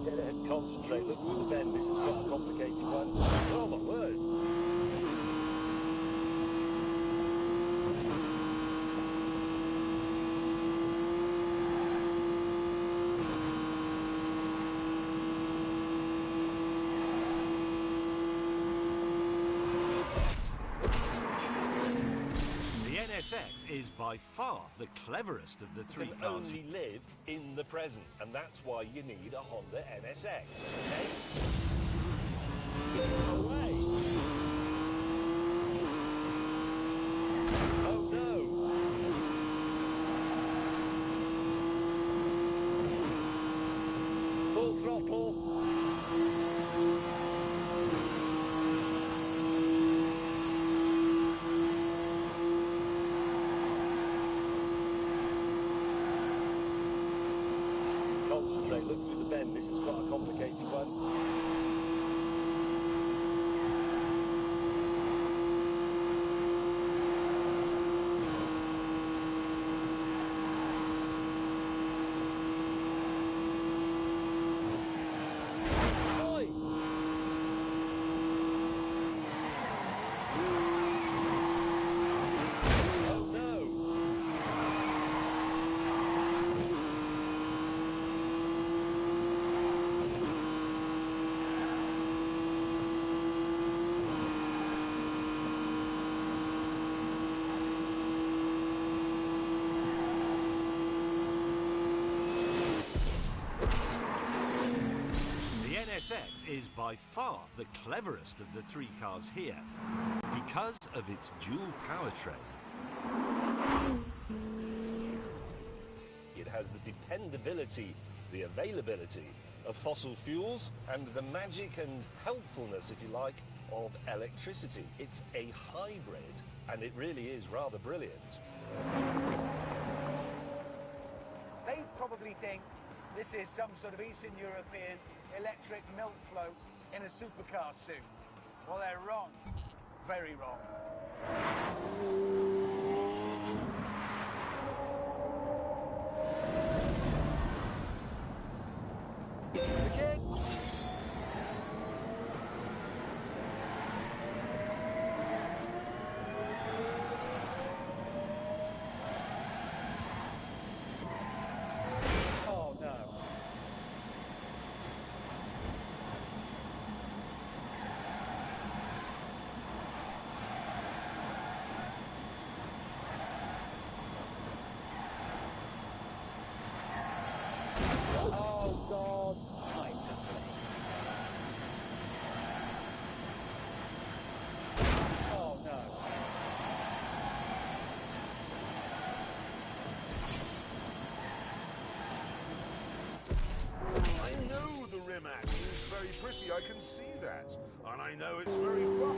Concentrate, look through the bend. This is quite a complicated one. Oh my word! The NSX is by far the cleverest of the three Can cars. only live in the present, and that's why you need a Honda NSX. Okay? Away! Oh no! Full throttle. Concentrate, look through the bend. This is quite a complicated one. NSX is by far the cleverest of the three cars here because of its dual powertrain. It has the dependability, the availability of fossil fuels and the magic and helpfulness, if you like, of electricity. It's a hybrid, and it really is rather brilliant. They probably think this is some sort of Eastern European electric milk float in a supercar suit. Well, they're wrong. Very wrong. Again. Oh, no. Oh, God. Tight tackling. Oh, no. I know the rim action is very pretty, I can see that. And I know it's very fun.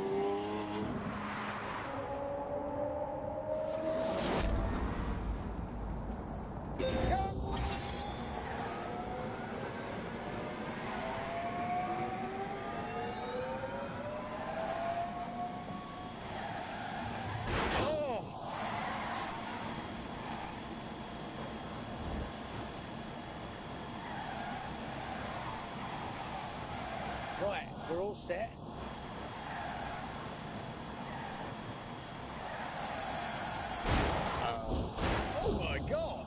Right, we're all set. Oh my God!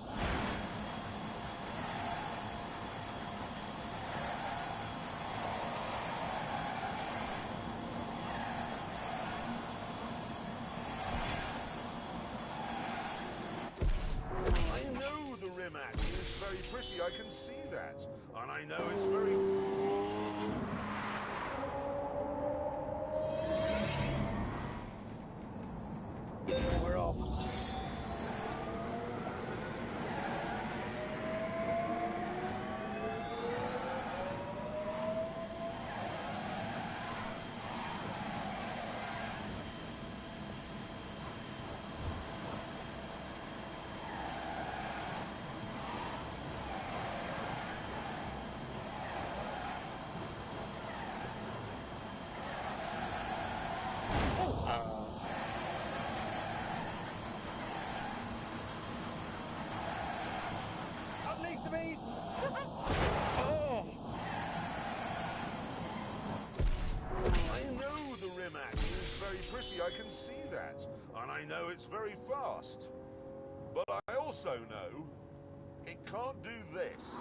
I know the rim action is very pretty, I can see that. And I know it's very... We're off. Unleash the beast! Oh! very pretty, I can see that. And I know it's very fast. But I also know it can't do this.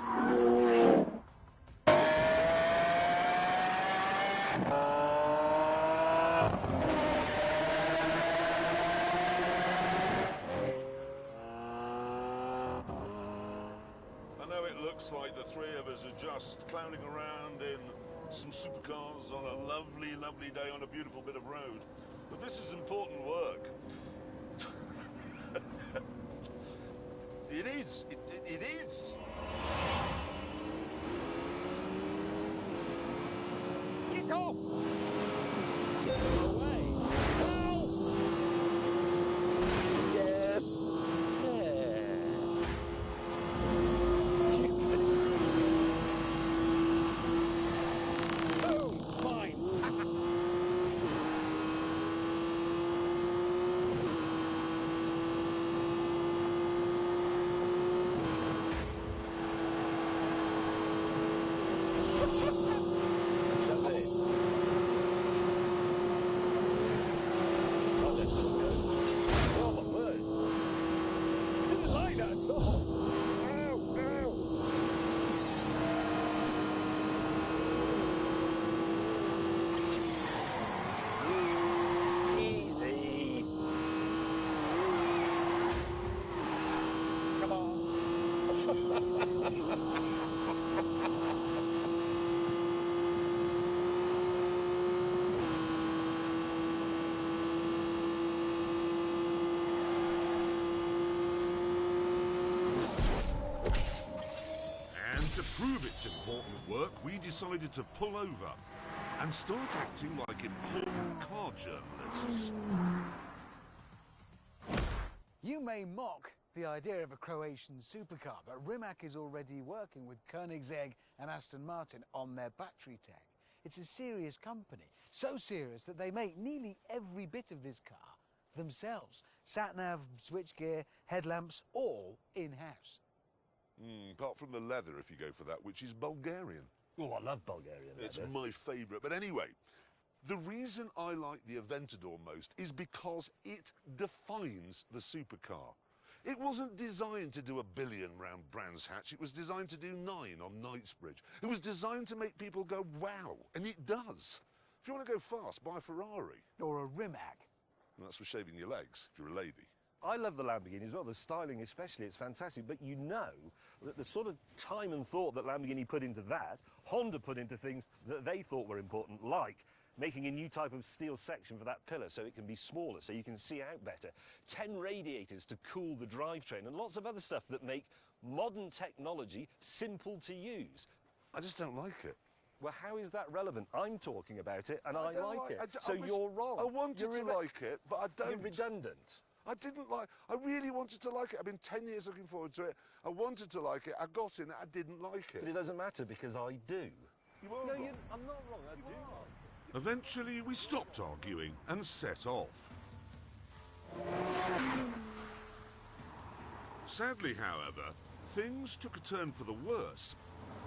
I know it looks like the three of us are just clowning around in some supercars on a lovely, lovely day on a beautiful bit of road. But this is important work. It is. It is. Get off! Away. Yes. Oh, fine. Oh my word. Didn't like that at all. Ow, ow. Easy. Come on. And to prove it's important work, we decided to pull over and start acting like important car journalists. You may mock the idea of a Croatian supercar, but Rimac is already working with Koenigsegg and Aston Martin on their battery tech. It's a serious company, so serious that they make nearly every bit of this car themselves. Sat-nav, switchgear, headlamps, all in-house. Apart from the leather, if you go for that, which is Bulgarian. Oh, I love Bulgarian It's leather. my favourite. But anyway, the reason I like the Aventador most is because it defines the supercar. It wasn't designed to do 1 billion round Brands Hatch. It was designed to do 9 on Knightsbridge. It was designed to make people go, wow, and it does. If you want to go fast, buy a Ferrari. Or a Rimac. And that's for shaving your legs, if you're a lady. I love the Lamborghini as well, the styling especially, it's fantastic, but you know that the sort of time and thought that Lamborghini put into that, Honda put into things that they thought were important, like making a new type of steel section for that pillar so it can be smaller, so you can see out better, 10 radiators to cool the drivetrain, and lots of other stuff that make modern technology simple to use. I just don't like it. Well, how is that relevant? I'm talking about it, and I don't like it. I So was- you're wrong. I wanted You're to like it, but I don't. You're redundant. I didn't like. I really wanted to like it. I've been 10 years looking forward to it. I wanted to like it. I got in it. I didn't like it. But it doesn't matter because I do. You are No, wrong. I'm not wrong. I do like it. Eventually, we stopped arguing and set off. Sadly, however, things took a turn for the worse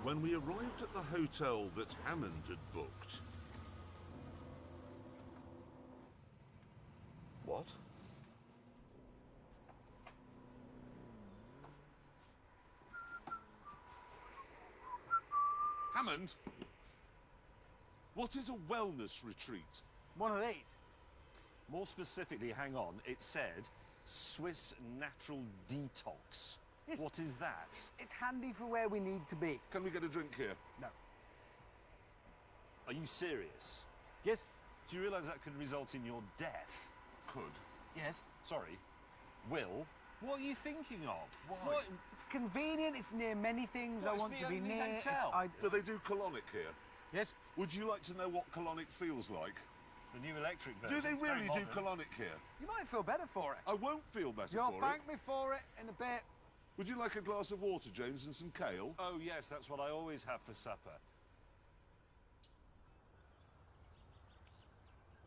when we arrived at the hotel that Hammond had booked. What? Hammond, what is a wellness retreat? One of these. More specifically, hang on, it said Swiss Natural Detox. Yes. What is that? It's handy for where we need to be. Can we get a drink here? No. Are you serious? Yes? Do you realise that could result in your death? Could. Yes. Sorry, Will, what are you thinking of? Why? What? It's convenient, it's near many things Well, I it's want the to be only near. hotel. Do they do colonic here? Yes? Would you like to know what colonic feels like? The new electric version. Do they It's very really do modern. colonic here? You might feel better for it. I won't feel better You'll for thank it. me for it in a bit. Would you like a glass of water, James, and some kale? Oh, yes, that's what I always have for supper.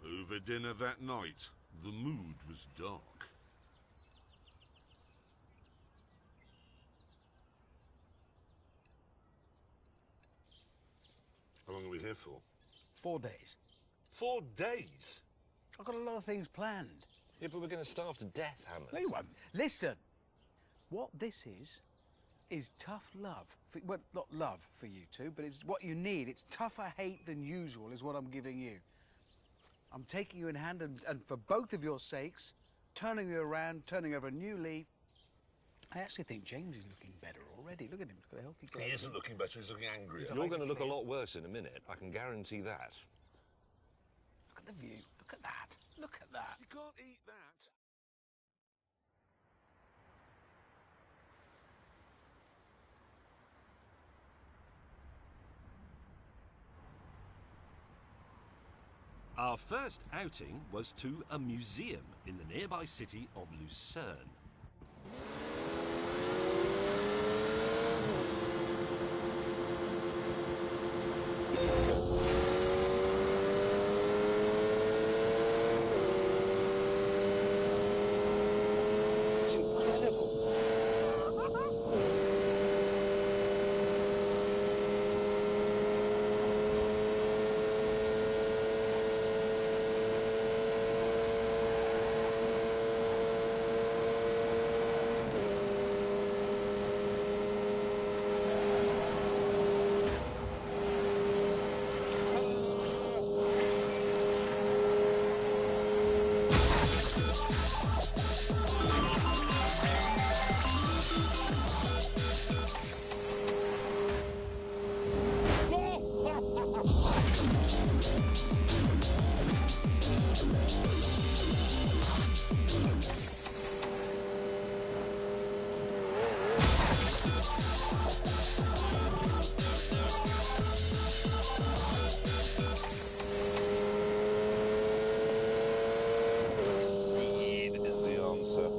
Over dinner that night, the mood was dark. How long are we here for? 4 days. 4 days? I've got a lot of things planned. Yeah, but we're going to starve to death, Hammond. No, you won't. Listen, what this is tough love. Well, not love for you two, but it's what you need. It's tougher hate than usual is what I'm giving you. I'm taking you in hand and for both of your sakes, turning you around, turning over a new leaf. I actually think James is looking better already. Look at him. He's got a healthy glow. He isn't looking better, he's looking angrier. You're going to look a lot worse in a minute. I can guarantee that. Look at the view. Look at that. Look at that. You can't eat that. Our first outing was to a museum in the nearby city of Lucerne. It's incredible. Speed is the answer.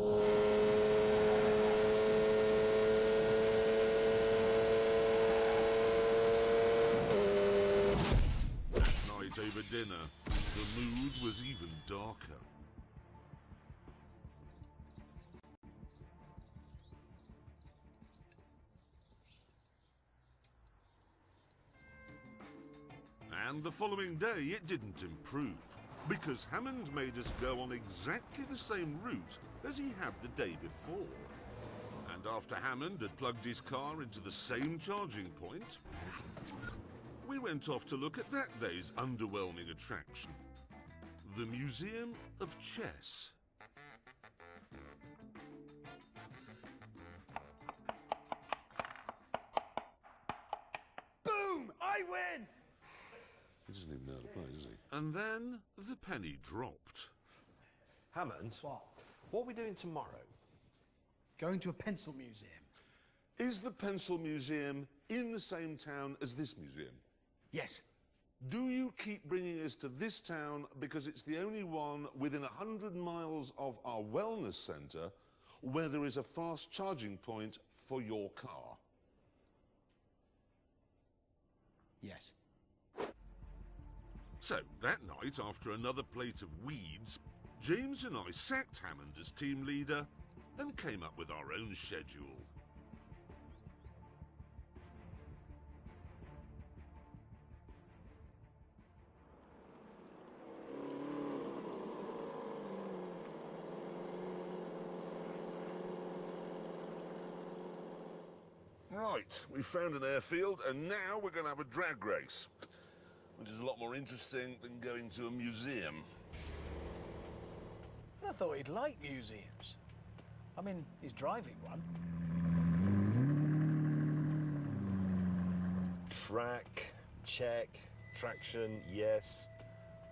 That night over dinner, the mood was even darker. And the following day, it didn't improve, because Hammond made us go on exactly the same route as he had the day before. And after Hammond had plugged his car into the same charging point, we went off to look at that day's underwhelming attraction, the Museum of Chess. Boom! I win! He doesn't even know how to play, does he? And then the penny dropped. Hammond, what are we doing tomorrow? Going to a pencil museum. Is the Pencil Museum in the same town as this museum? Yes. Do you keep bringing us to this town because it's the only one within 100 miles of our wellness centre where there is a fast charging point for your car? Yes. So, that night, after another plate of weeds, James and I sacked Hammond as team leader and came up with our own schedule. Right, we found an airfield and now we're going to have a drag race, which is a lot more interesting than going to a museum. I thought he'd like museums. I mean, he's driving one. Track, check. Traction, yes.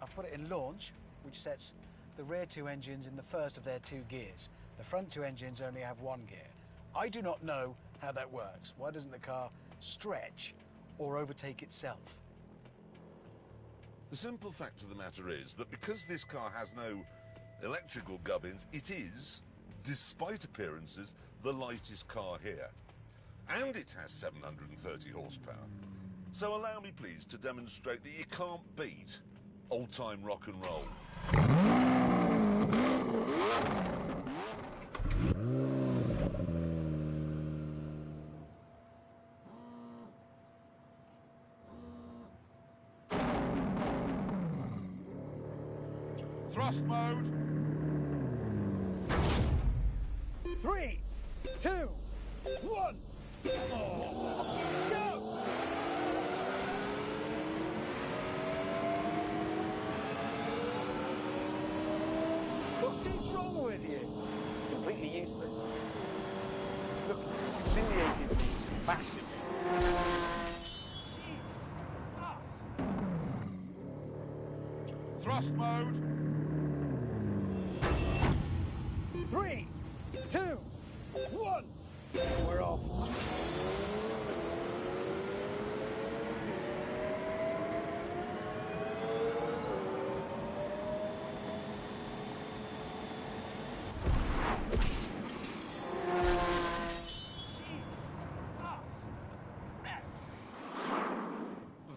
I've put it in launch, which sets the rear two engines in the first of their two gears. The front two engines only have one gear. I do not know how that works. Why doesn't the car stretch or overtake itself? The simple fact of the matter is that because this car has no electrical gubbins, it is, despite appearances, the lightest car here. And it has 730 horsepower. So allow me please to demonstrate that you can't beat old-time rock and roll. Thrust mode. 3, 2, 1. Go! What is wrong with you? Completely useless. Look, humiliated me massively. Thrust mode. 3, 2, 1. We're off.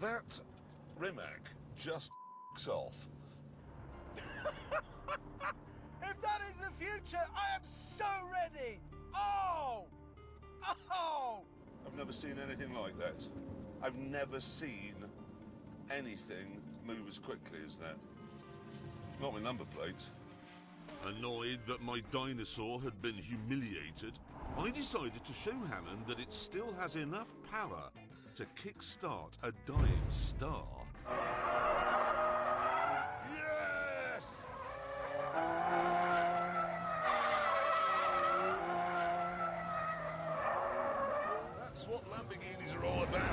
That Rimac just off. If that is the future, I am so ready. Oh! Oh! I've never seen anything like that. I've never seen anything move as quickly as that. Not with number plates. Annoyed that my dinosaur had been humiliated, I decided to show Hammond that it still has enough power to kickstart a dying star. Yes! That's what Lamborghinis are all about.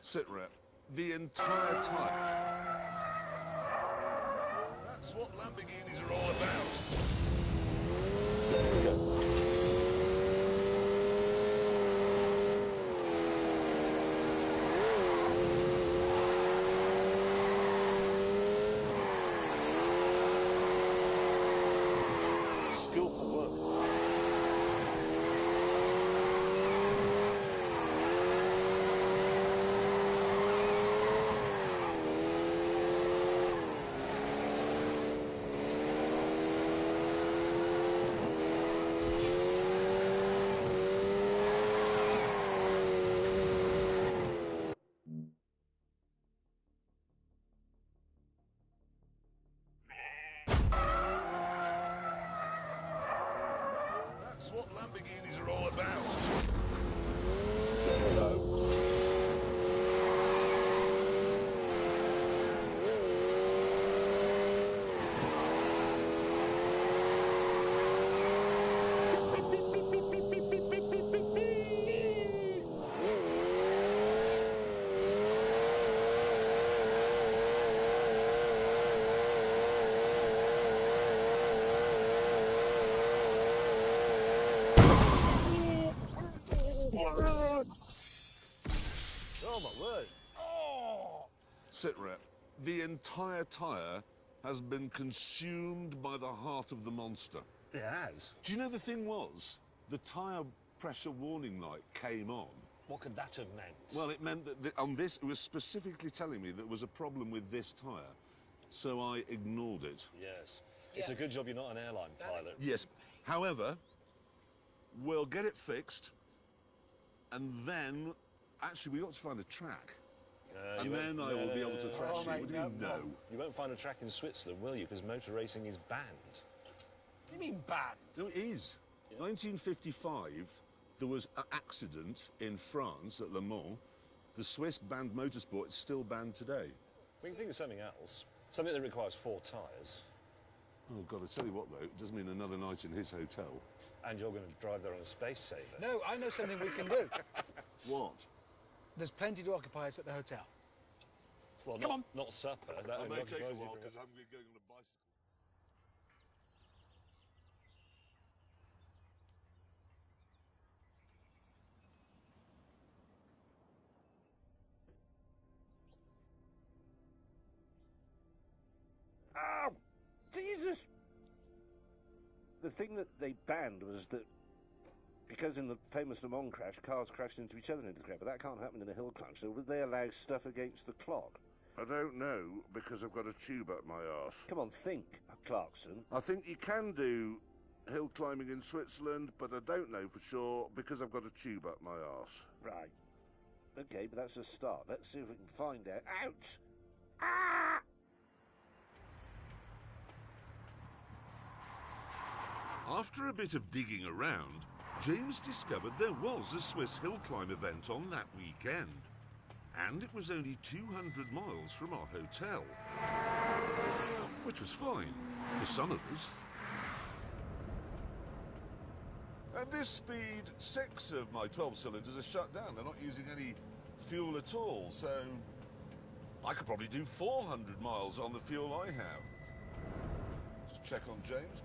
Sit rep. The entire time. That's what Lamborghinis are all about. Skillful work. Lamborghinis are all about. Oh, my word. Oh! Sitrep, the entire tyre has been consumed by the heart of the monster. It has. Do you know the thing was? The tyre pressure warning light came on. What could that have meant? Well, it meant that on this, it was specifically telling me there was a problem with this tyre. So I ignored it. Yes. It's a good job you're not an airline pilot. Yes. However, we'll get it fixed. And then, actually, we got to find a track. And then I will be able to thrash you. What do you know? You won't find a track in Switzerland, will you? Because motor racing is banned. What do you mean banned? No, it is. 1955, there was an accident in France at Le Mans. The Swiss banned motorsport. It's still banned today. We can think of something else. Something that requires 4 tyres. Oh, God, I tell you what, though, it does mean another night in his hotel. And you're going to drive there on a space saver. No, I know something we can do. What? There's plenty to occupy us at the hotel. Well, Come on. Not supper. That It only may take a occupies you while for because I'm going on a bicycle. Oh, Jesus! The thing that they banned was that because in the famous Le Mans crash, cars crashed into each other into the ground, but that can't happen in a hill climb, so would they allow stuff against the clock? I don't know, because I've got a tube up my arse. Come on, think, Clarkson. I think you can do hill climbing in Switzerland, but I don't know for sure, because I've got a tube up my arse. Right. Okay, but that's a start. Let's see if we can find out. Out! Ah! After a bit of digging around, James discovered there was a Swiss hill climb event on that weekend. And it was only 200 miles from our hotel. Which was fine, for some of us. At this speed, 6 of my 12 cylinders are shut down. They're not using any fuel at all, so I could probably do 400 miles on the fuel I have. Just check on James.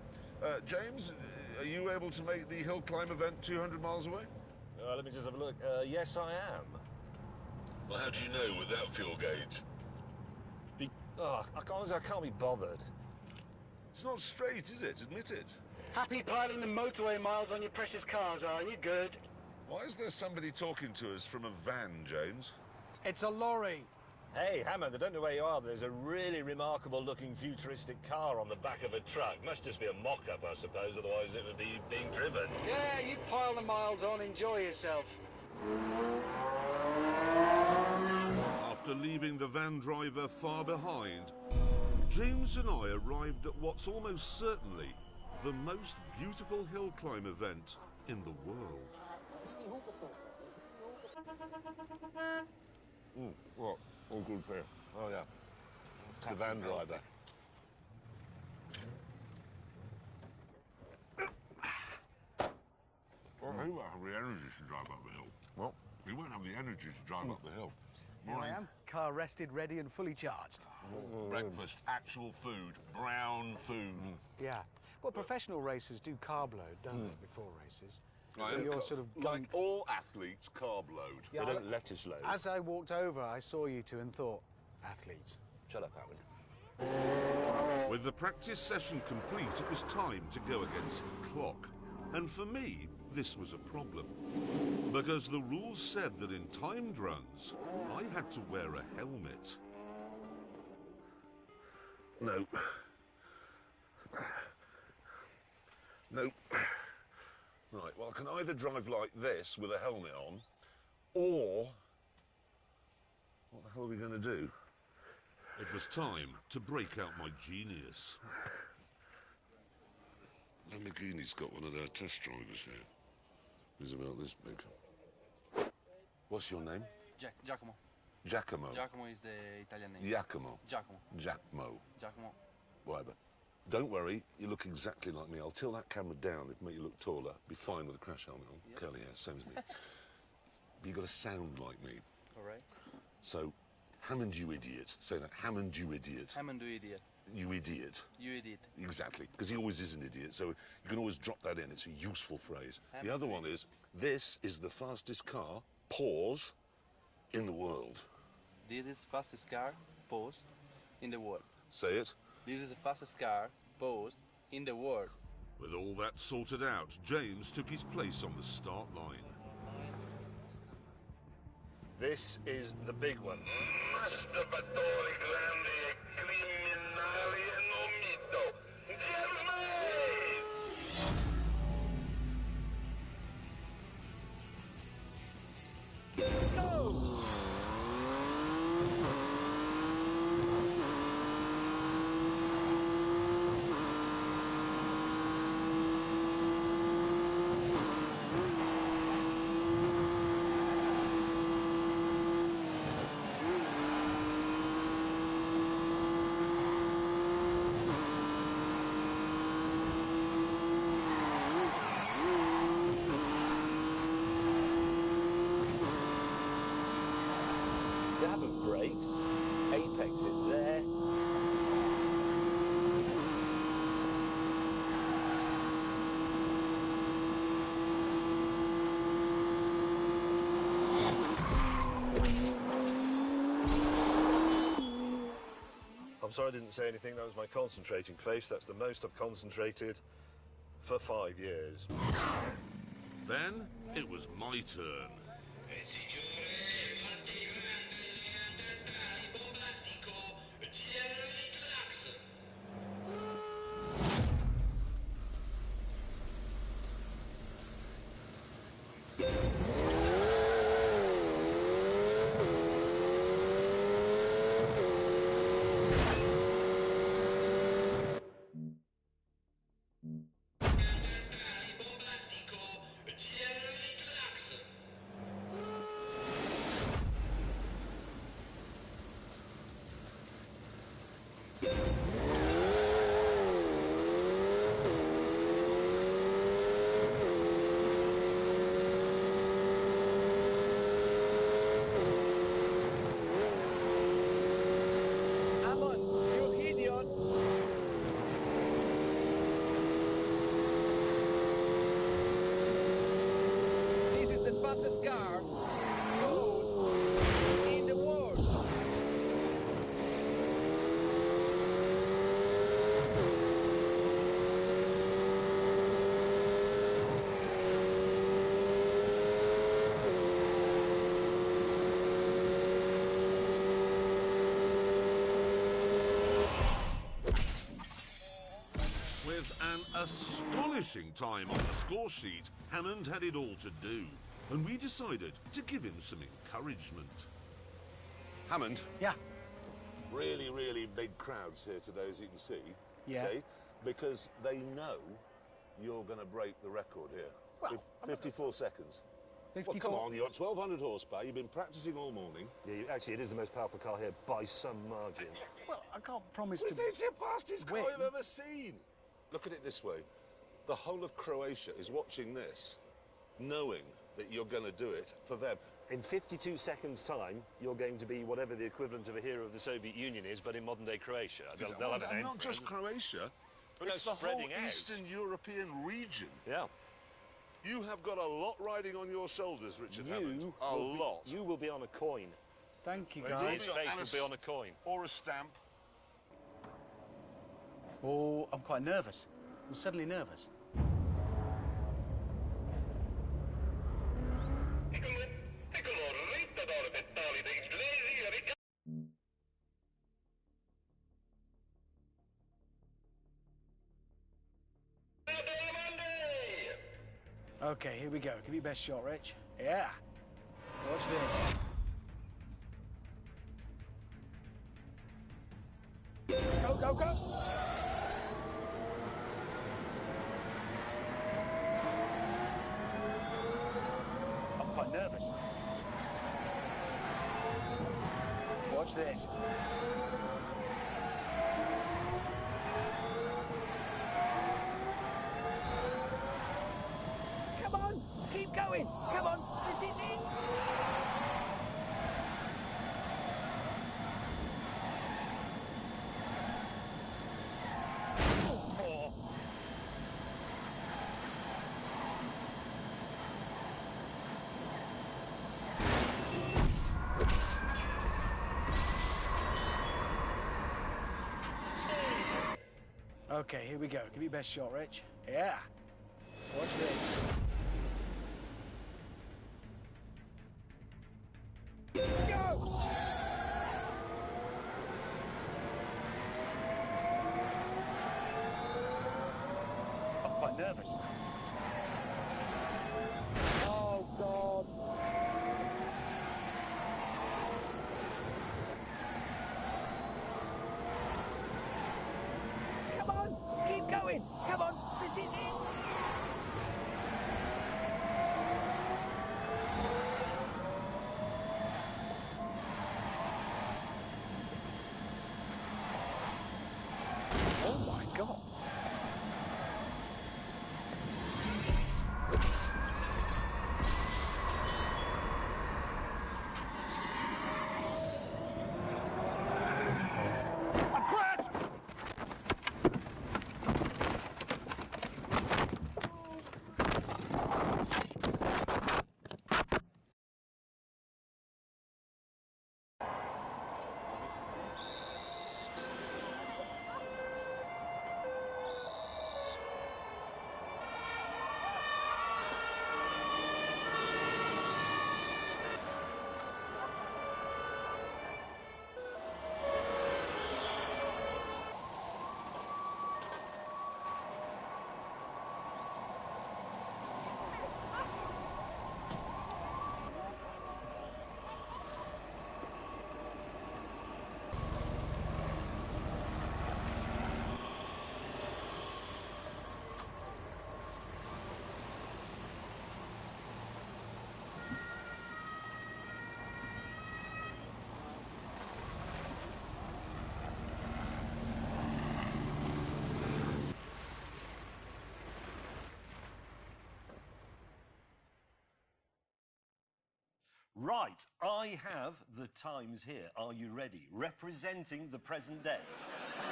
James, are you able to make the hill climb event 200 miles away? Let me just have a look. Yes, I am. Well, how do you know without fuel gauge? I can't be bothered. It's not straight, is it? Admit it. Happy piling the motorway miles on your precious cars, are you? Good. Why is there somebody talking to us from a van, James? It's a lorry. Hey, Hammond, I don't know where you are, but there's a really remarkable-looking futuristic car on the back of a truck. Must just be a mock-up, I suppose, otherwise it would be being driven. Yeah, you pile the miles on, enjoy yourself. After leaving the van driver far behind, James and I arrived at what's almost certainly the most beautiful hill climb event in the world. What? All good for you. Oh, yeah. It's the van driver. Well, he won't have the energy to drive up the hill. What? He won't have the energy to drive up the hill. Here I am, car rested, ready and fully charged. Breakfast, actual food, brown food. Yeah. Well, professional racers do carb load, don't they, before races? So Right, you're sort of like all athletes, carb load. Yeah, They don't lettuce load. As I walked over, I saw you two and thought, athletes. Shut up, Hammond. With the practice session complete, it was time to go against the clock. And for me, this was a problem. Because the rules said that in timed runs, I had to wear a helmet. No. No. Right, well, I can either drive like this with a helmet on, or... what the hell are we going to do? It was time to break out my genius. Lamborghini's got one of their test drivers here. is about this big. What's your name? Giacomo. Giacomo. Giacomo is the Italian name. Giacomo. Giacomo. Giacomo. Whatever. Don't worry, you look exactly like me. I'll tilt that camera down, it'll make you look taller. Be fine with a crash helmet on. Yep. Curly hair, same as me. You got to sound like me. All right. So, Hammond, you idiot. Say that. Hammond, you idiot. Hammond, you idiot. You idiot. You idiot. Exactly, because he always is an idiot, so you can always drop that in. It's a useful phrase. Hammond, the other one is, this is the fastest car, pause, in the world. This is fastest car, pause, in the world. Say it. This is the fastest car, pause, in the world. With all that sorted out, James took his place on the start line. This is the big one. Dab of brakes, apex is there. I'm sorry I didn't say anything, that was my concentrating face. That's the most I've concentrated for 5 years. Then, it was my turn. With an astonishing time on the score sheet, Hammond had it all to do, and we decided to give him some encouragement. Hammond? Yeah. Really, really big crowds here today, as you can see. Yeah. Okay? Because they know you're going to break the record here. Well, 54 seconds. 54? Well, come on, you're at 1,200 horsepower, you've been practicing all morning. Yeah, actually, it is the most powerful car here by some margin. Well, I can't promise to... It's the fastest car win. I've ever seen. Look at it this way. The whole of Croatia is watching this, knowing that you're going to do it for them. In 52 seconds' time, you're going to be whatever the equivalent of a hero of the Soviet Union is, but in modern-day Croatia. They'll have a name not for just it. Croatia, But no, it's the whole spreading out. Eastern European region. Yeah. You have got a lot riding on your shoulders, Richard Hammond. A lot. You will be on a coin. Thank you, His guys. face will be on a coin. Or a stamp. Oh, I'm quite nervous. I'm suddenly nervous. Okay, here we go. Give me your best shot, Rich. Yeah. Watch this. Go, go, go! Watch this. Come on, keep going. Come on, this is it. Oh. Okay, here we go. Give me your best shot, Rich. Yeah. Watch this. Go! I'm quite nervous. Oh, God. Come on, keep going. Come on, this is it. Oh my God. I crashed! Right, I have the times here. Are you ready? Representing the present day.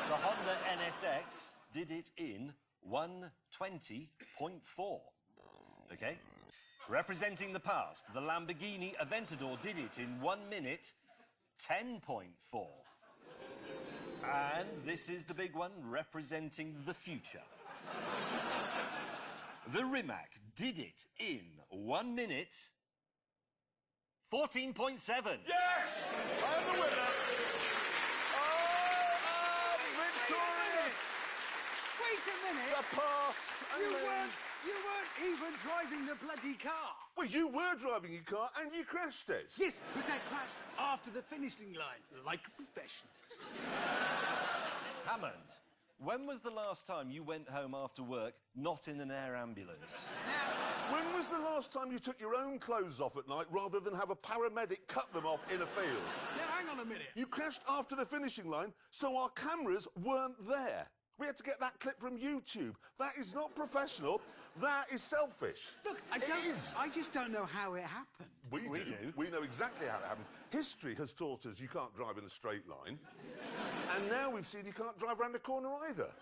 The Honda NSX did it in 1:20.4. Okay? Representing the past, the Lamborghini Aventador did it in 1 minute 10.4. And this is the big one representing the future. The Rimac did it in 1 minute 14.7. Yes! I'm the winner! I am victorious! Wait a minute! The past! You weren't even driving the bloody car! Well, you were driving your car and you crashed it. Yes, but I crashed after the finishing line, like a professional. Hammond, when was the last time you went home after work not in an air ambulance? When was the last time you took your own clothes off at night rather than have a paramedic cut them off in a field? Now, hang on a minute. You crashed after the finishing line, so our cameras weren't there. We had to get that clip from YouTube. That is not professional. That is selfish. Look, It is. I just don't know how it happened. We We do. do. We know exactly how it happened. History has taught us you can't drive in a straight line. And now we've seen you can't drive around the corner either.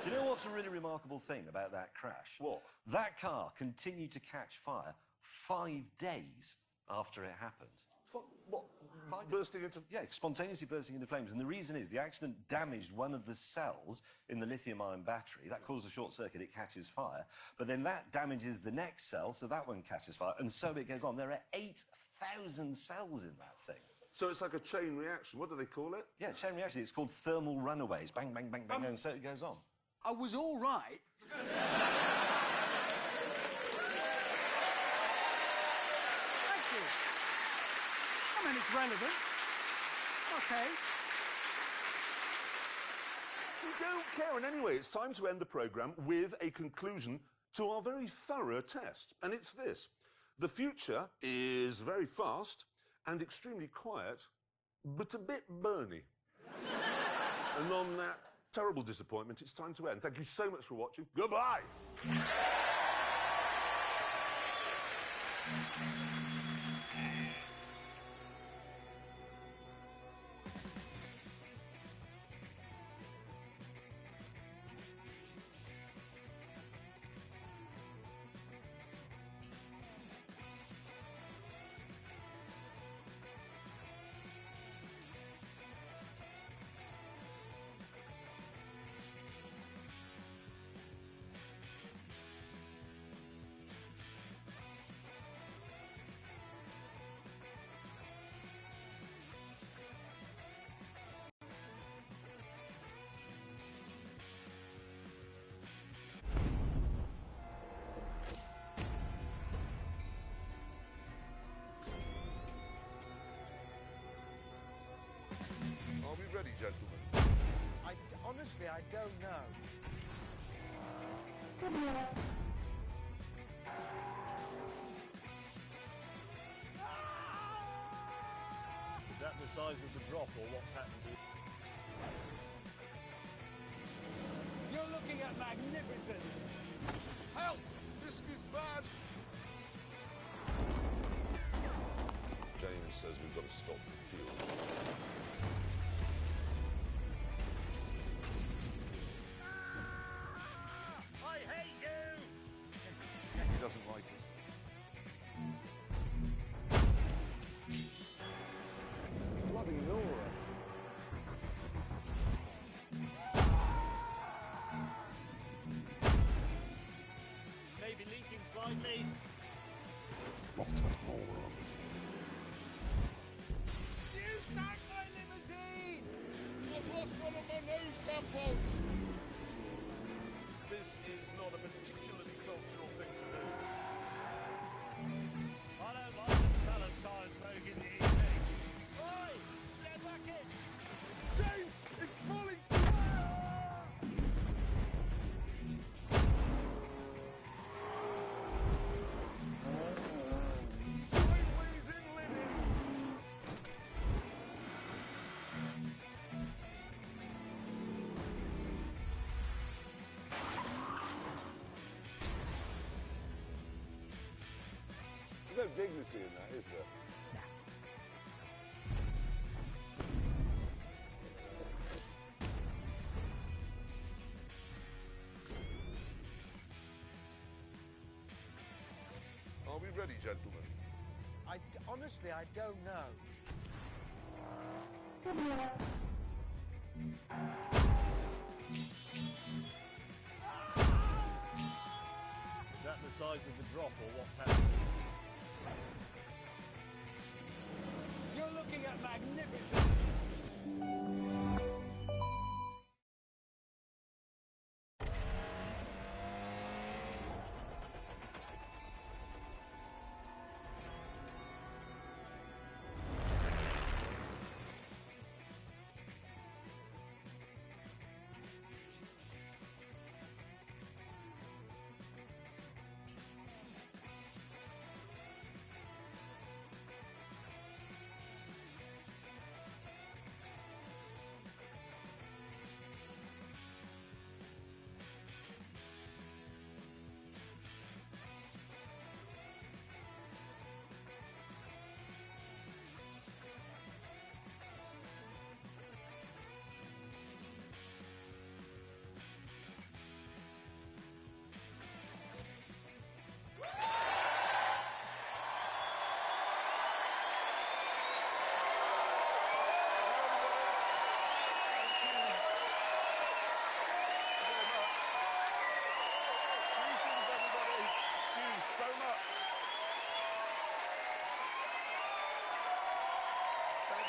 Do you know what's a really remarkable thing about that crash? What? That car continued to catch fire 5 days after it happened. What? Bursting into... Yeah, spontaneously bursting into flames. And the reason is the accident damaged one of the cells in the lithium-ion battery. That causes a short circuit, it catches fire. But then that damages the next cell, so that one catches fire. And so it goes on. There are 8,000 cells in that thing. So it's like a chain reaction. What do they call it? Yeah, chain reaction. It's called thermal runaways. Bang, bang, bang, bang, and so it goes on. I was all right. Thank you. I mean, it's relevant. Okay. We don't care. And anyway, it's time to end the programme with a conclusion to our very thorough test. And it's this. The future is very fast and extremely quiet but a bit burny. And on that terrible disappointment, it's time to end. Thank you so much for watching. Goodbye! Are we ready, gentlemen? Honestly, I don't know. Is that the size of the drop, or what's happened to it? You're looking at magnificence. Help! This is bad! James says we've got to stop the fuel. I hate you! He doesn't like us. Bloody Nora. Maybe leaking slightly. What a moron. You sank my limousine! I've lost one of my nose tampons! This is not a particularly cultural thing to do. I don't like the smell of tyre smoke in the evening. Oi! Get back in! James! It's falling! Sideways in linen! There's no dignity in that, is there? Are we ready, gentlemen? Honestly, I don't know. Is that the size of the drop, or what's happened to it? You're looking at magnificence.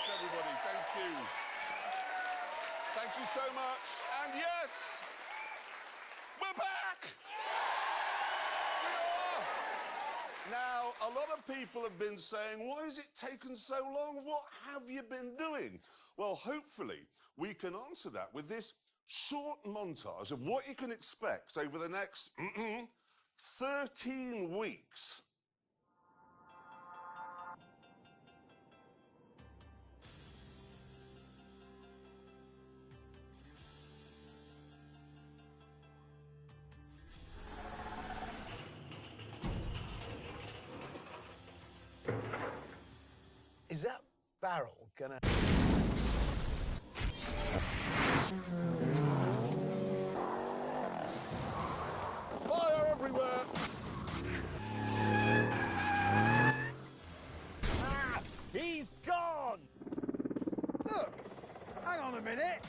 Everybody, thank you. Thank you so much. And yes, we're back! We are! Now, a lot of people have been saying, why has it taken so long? What have you been doing? Well, hopefully, we can answer that with this short montage of what you can expect over the next 13 weeks. Is that barrel gonna... Fire everywhere! Ah! He's gone! Look! Hang on a minute!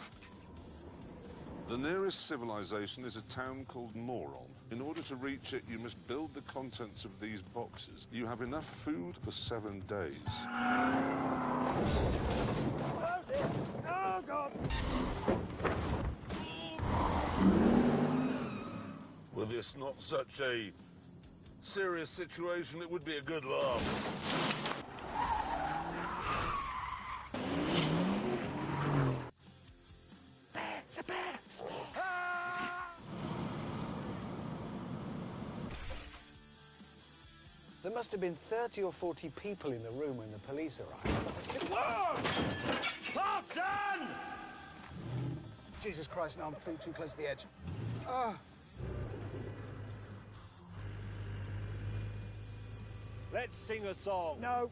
The nearest civilization is a town called Moron. In order to reach it, you must build the contents of these boxes. You have enough food for 7 days. Oh dear! Oh God! Were this not such a serious situation, it would be a good laugh. There must have been 30 or 40 people in the room when the police arrived. Whoa! Clarkson! Jesus Christ, no, I'm too close to the edge. Let's sing a song. No.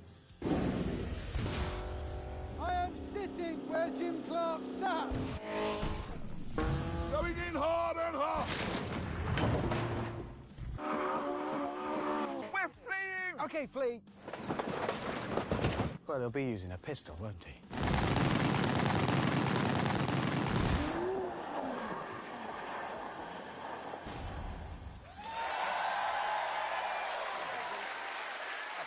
I am sitting where Jim Clark sat. Going in hard and hard! We're fleeing! OK, flee. Well, he'll be using a pistol, won't he? I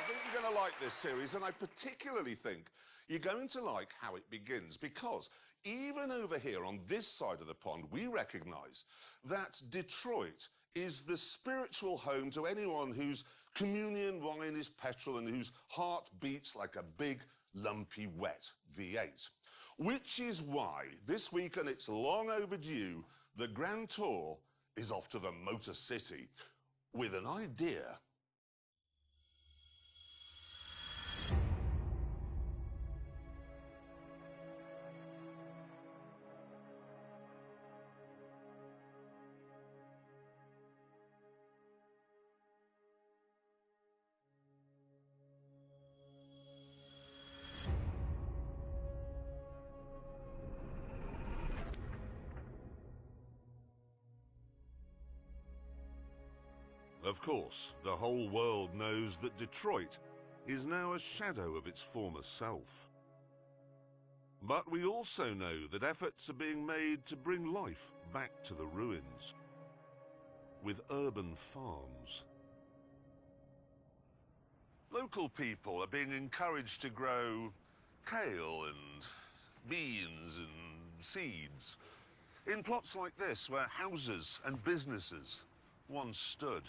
think you're going to like this series, and I particularly think you're going to like how it begins, because even over here on this side of the pond, we recognise that Detroit is the spiritual home to anyone whose communion wine is petrol and whose heart beats like a big, lumpy, wet V8. Which is why this week, and it's long overdue, the Grand Tour is off to the Motor City with an idea. Of course, the whole world knows that Detroit is now a shadow of its former self. But we also know that efforts are being made to bring life back to the ruins, with urban farms. Local people are being encouraged to grow kale and beans and seeds in plots like this, where houses and businesses once stood.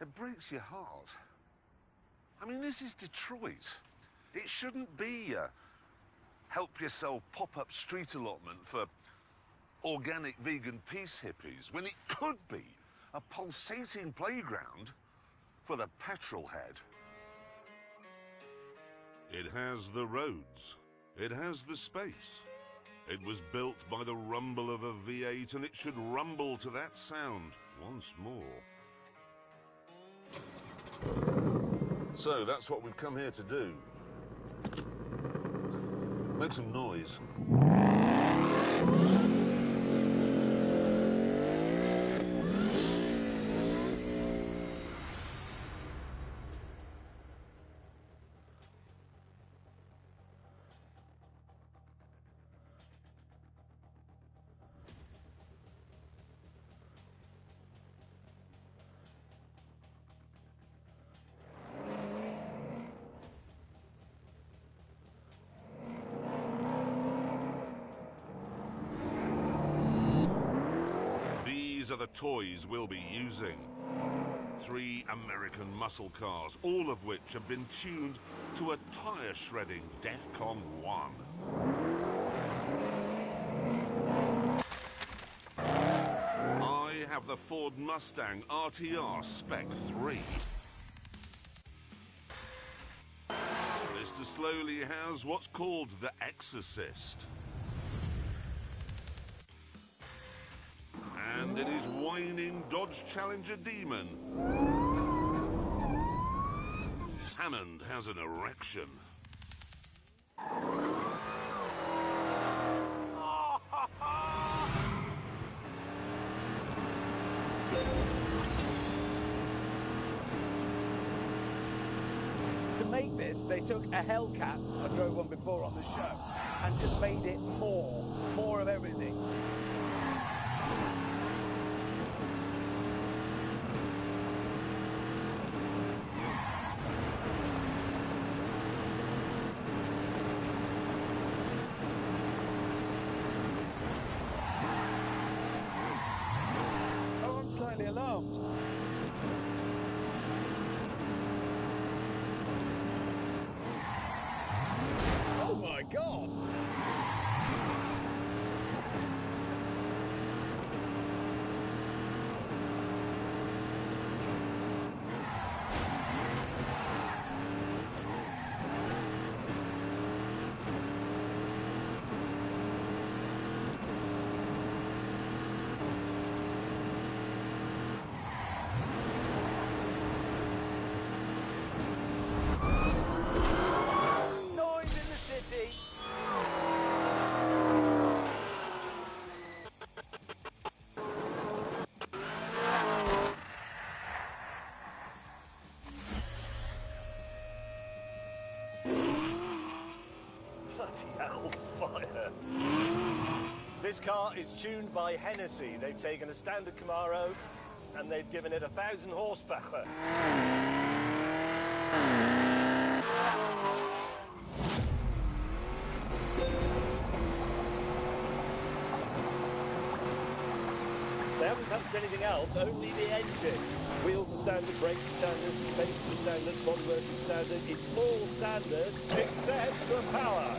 It breaks your heart. I mean, this is Detroit. It shouldn't be a help-yourself pop-up street allotment for organic vegan peace hippies, when it could be a pulsating playground for the petrol head. It has the roads. It has the space. It was built by the rumble of a V8, and it should rumble to that sound once more. So that's what we've come here to do. Make some noise. These are the toys we'll be using. 3 American muscle cars, all of which have been tuned to a tire-shredding DEFCON 1. I have the Ford Mustang RTR Spec 3. Mr. Slowly has what's called the Exorcist. And in his whining Dodge Challenger Demon, Hammond has an erection. To make this, they took a Hellcat, I drove one before on the show, and just made it more of everything. Oh, I'm slightly alarmed. Oh my God! Noise in the city! Bloody hell, fire. This car is tuned by Hennessy. They've taken a standard Camaro and they've given it 1,000 horsepower. They haven't touched anything else, only the engine. Wheels are standard, brakes are standard, suspension is standard, bodywork is standard. It's all standard except for power.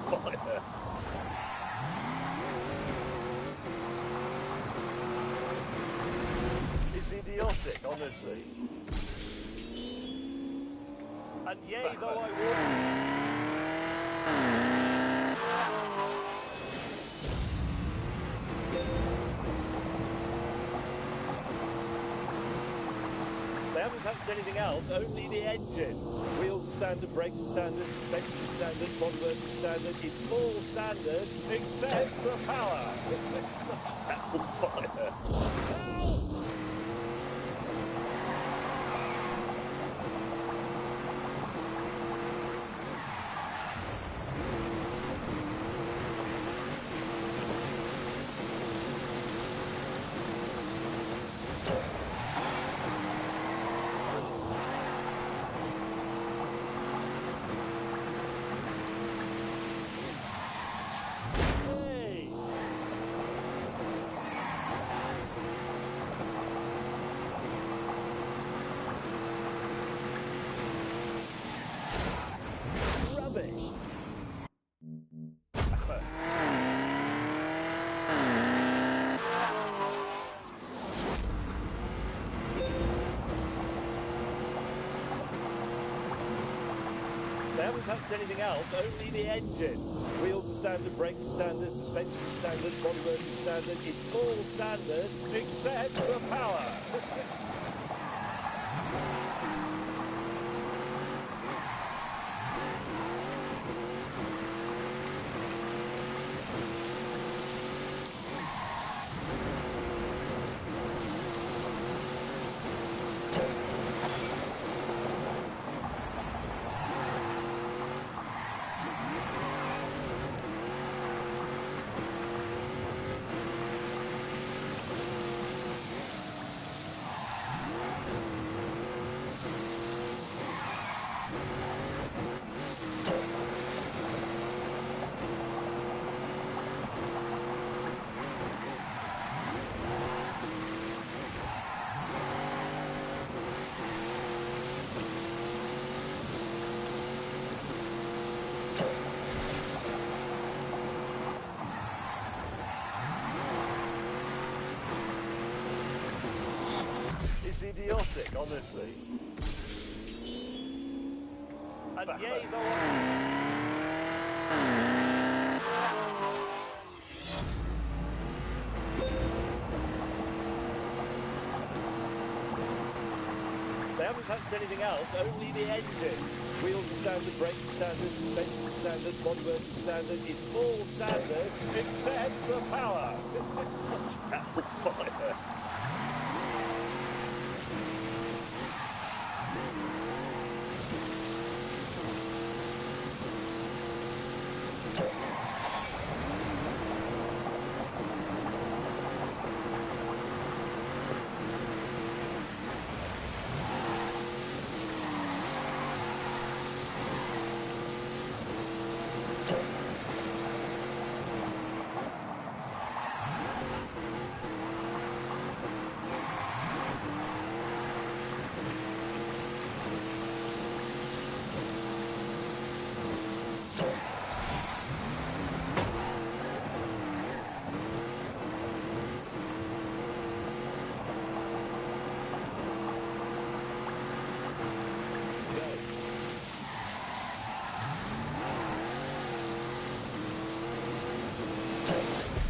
Fire. It's idiotic, honestly. And yea, though I They haven't touched anything else, only the engine. Wheels are standard, brakes are standard, suspension is standard, bodywork is standard. It's all standard except for power. Hellfire. Hey. Rubbish. They haven't touched anything else, only the engine. Wheels are standard, brakes are standard, suspension is standard, bodywork is standard. It's all standard except for power. idiotic, honestly. And yea, though they haven't touched anything else, only the engine. Wheels are standard, brakes are standard, suspension is standard, bodywork is standard. It's all standard except the power. This is hellfire.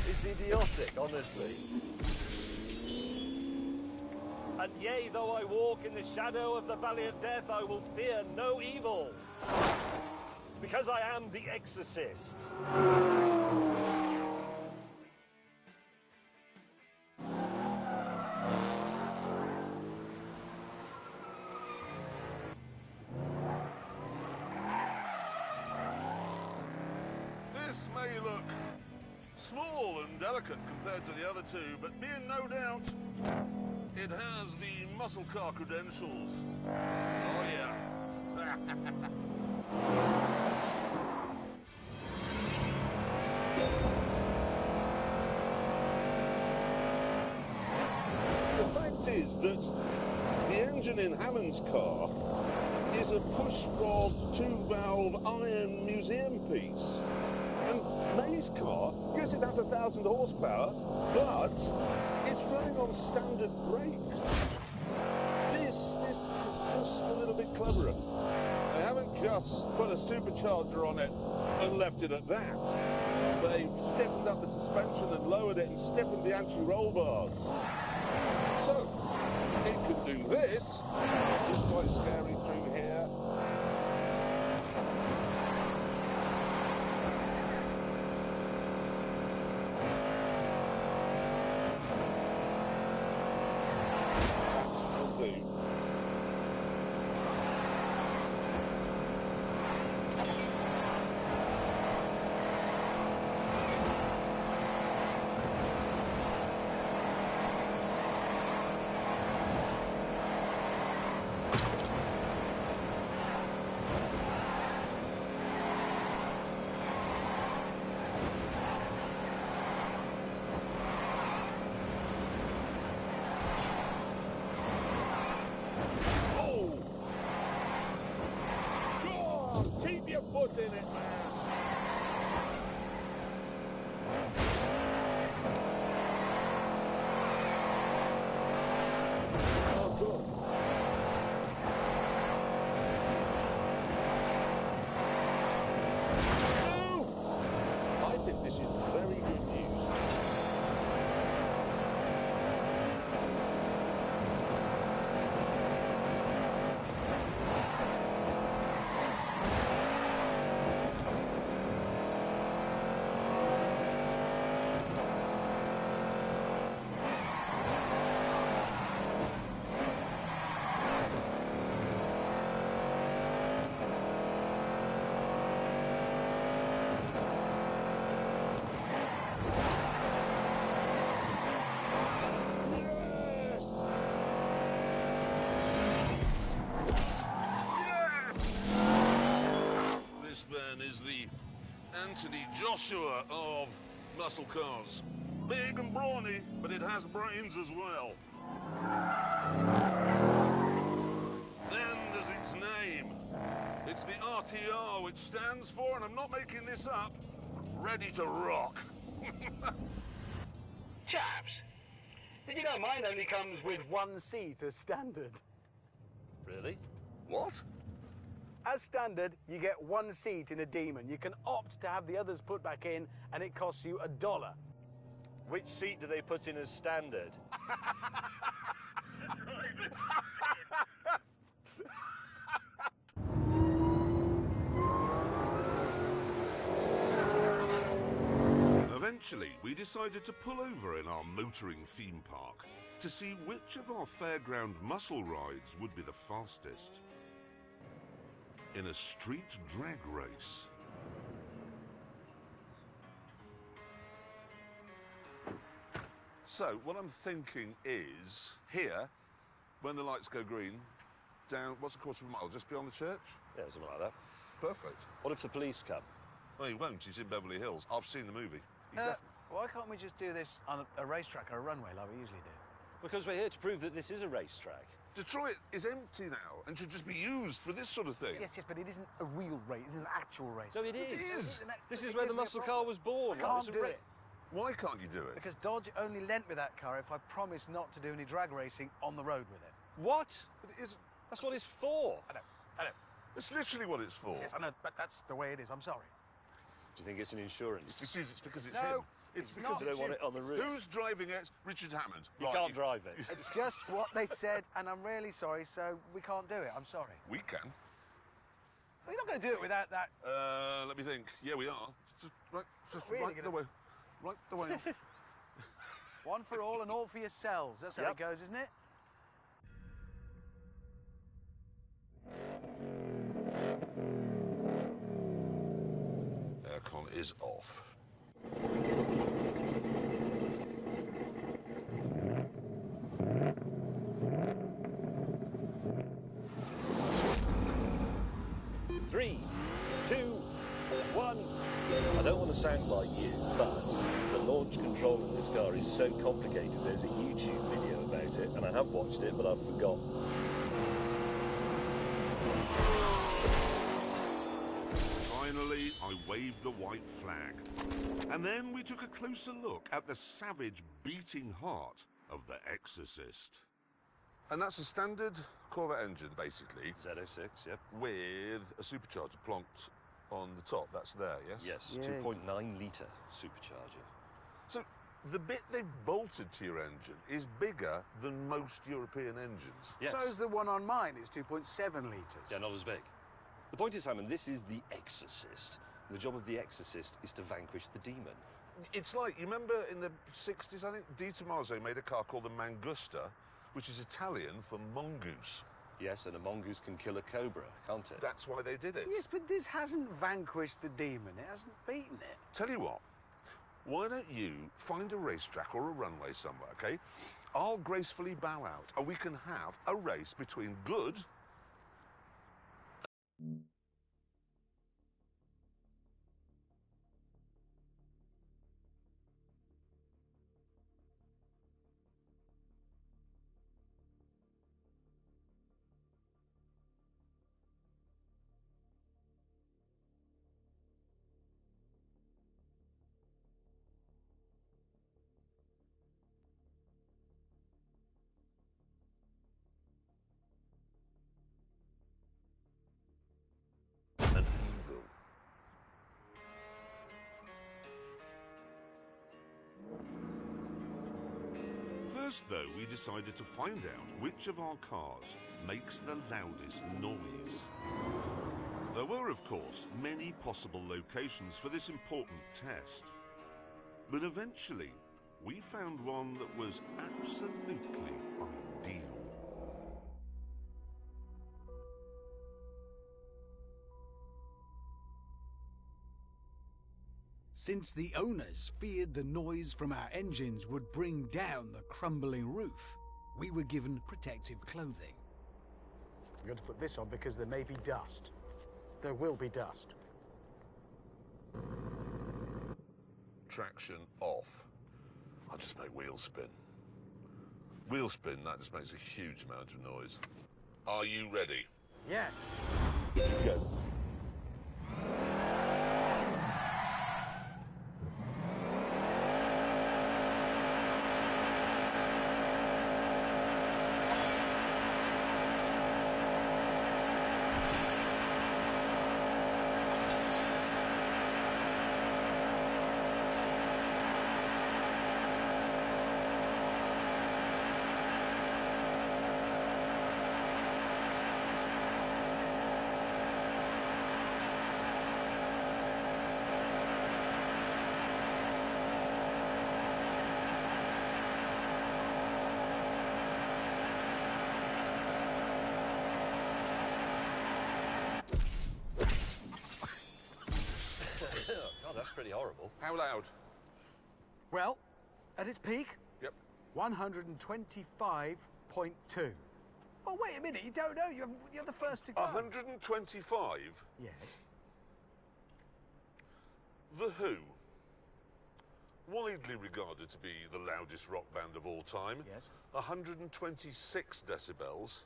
It's idiotic, honestly. And yea, though I walk in the shadow of the valley of death, I will fear no evil. Because I am the exorcist. This may look small and delicate compared to the other two, but be in no doubt, it has the muscle car credentials. Oh yeah. The fact is that the engine in Hammond's car is a push-rod, two-valve iron museum piece. And May's car, yes, it has 1,000 horsepower, but it's running on standard brakes. This is just a little bit cleverer. They haven't just put a supercharger on it and left it at that. They've stiffened up the suspension and lowered it and stiffened the anti-roll bars. So, it can do this, which is quite scary through here. Keep your foot in it, man. Oh, good. I think this is very good news. Is the Anthony Joshua of muscle cars. Big and brawny, but it has brains as well. Then there's its name. It's the RTR, which stands for, and I'm not making this up, Ready to Rock. Chaps, Did you know mine only comes with one seat as standard? Really? What? As standard, you get one seat in a Demon. You can opt to have the others put back in, and it costs you $1. Which seat do they put in as standard? Eventually, we decided to pull over in our motoring theme park to see which of our fairground muscle rides would be the fastest. In a street drag race. So, what I'm thinking is, here, when the lights go green, down, what's a quarter of a mile, just beyond the church? Yeah, something like that. Perfect. What if the police come? Well, he won't, he's in Beverly Hills. I've seen the movie. Why can't we just do this on a racetrack or a runway like we usually do? Because we're here to prove that this is a racetrack. Detroit is empty now and should just be used for this sort of thing. Yes, but it isn't a real race. It isn't an actual race. No, it is. is. This is where the muscle car was born. I can't do it. Why can't you do it? Because Dodge only lent me that car if I promised not to do any drag racing on the road with it. What? But it isn't. That's what it's for. I know. It's literally what it's for. Yes, I know, but that's the way it is. I'm sorry. Do you think it's an insurance? It is. It's because it's No, him. It's because not. You don't want it on the roof. Who's driving it? Richard Hammond. You Right, can't drive it. It's just what they said, and I'm really sorry, so we can't do it. I'm sorry. We can. Well, you're not going to do it without that. Let me think. Yeah, we are. Just Really right the gonna- way. Right the way. One for all and all for yourselves. That's how Yep. it goes, isn't it? Aircon is off. Three, two, one. I don't want to sound like you, but the launch control in this car is so complicated. There's a YouTube video about it, and I have watched it, but I've forgotten. Finally, I waved the white flag. And then we took a closer look at the savage beating heart of the Exorcist. And that's a standard Corvette engine, basically, Z06, yep. with a supercharger plonked on the top. That's there, yes? Yes, Yeah. 2.9 litre supercharger. So the bit they've bolted to your engine is bigger than most European engines. Yes. So's the one on mine. It's 2.7 litres. Yeah, not as big. The point is, Simon, this is the Exorcist. The job of the Exorcist is to vanquish the demon. It's like, you remember in the 60s, I think Di Tommaso made a car called the Mangusta, which is Italian for mongoose. Yes, and a mongoose can kill a cobra, can't it? That's why they did it. Yes, but this hasn't vanquished the demon. It hasn't beaten it. Tell you what, why don't you find a racetrack or a runway somewhere, okay? I'll gracefully bow out, and we can have a race between good and evil. First, though, we decided to find out which of our cars makes the loudest noise. There were, of course, many possible locations for this important test. But eventually, we found one that was absolutely ideal. Since the owners feared the noise from our engines would bring down the crumbling roof, we were given protective clothing. We've got to put this on because there may be dust. There will be dust. Traction off. I'll just make wheel spin. Wheel spin, that just makes a huge amount of noise. Are you ready? Yes. Go. God, that's pretty horrible. How loud? Well, at its peak, Yep. 125.2. Oh, wait a minute, you don't know. You're the first to go. 125? Yes. The Who, widely regarded to be the loudest rock band of all time. Yes. 126 decibels.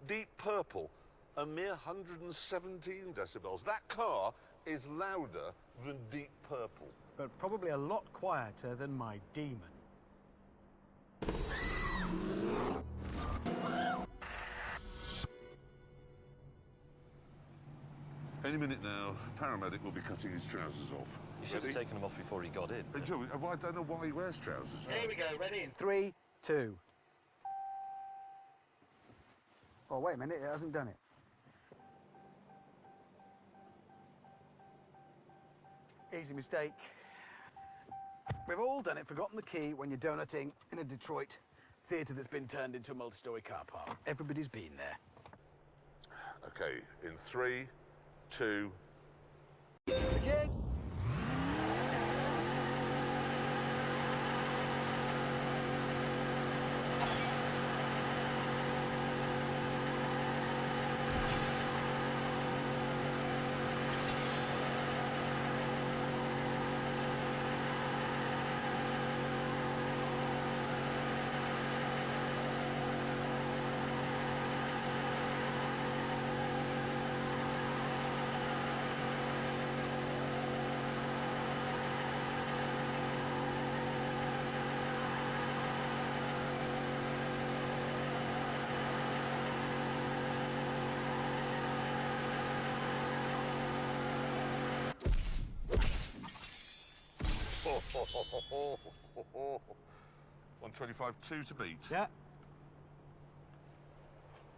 Deep Purple, a mere 117 decibels. That car is louder than Deep Purple. But probably a lot quieter than my demon. Any minute now, paramedic will be cutting his trousers off. You should have taken them off before he got in. Joe, I don't know why he wears trousers. Here we go, ready in 3, 2. Oh, wait a minute, it hasn't done it. Easy mistake. We've all done it, forgotten the key when you're donutting in a Detroit theatre that's been turned into a multi-storey car park. Everybody's been there. Okay, in 3, 2... Again. Oh, 125.2 to beat. Yeah.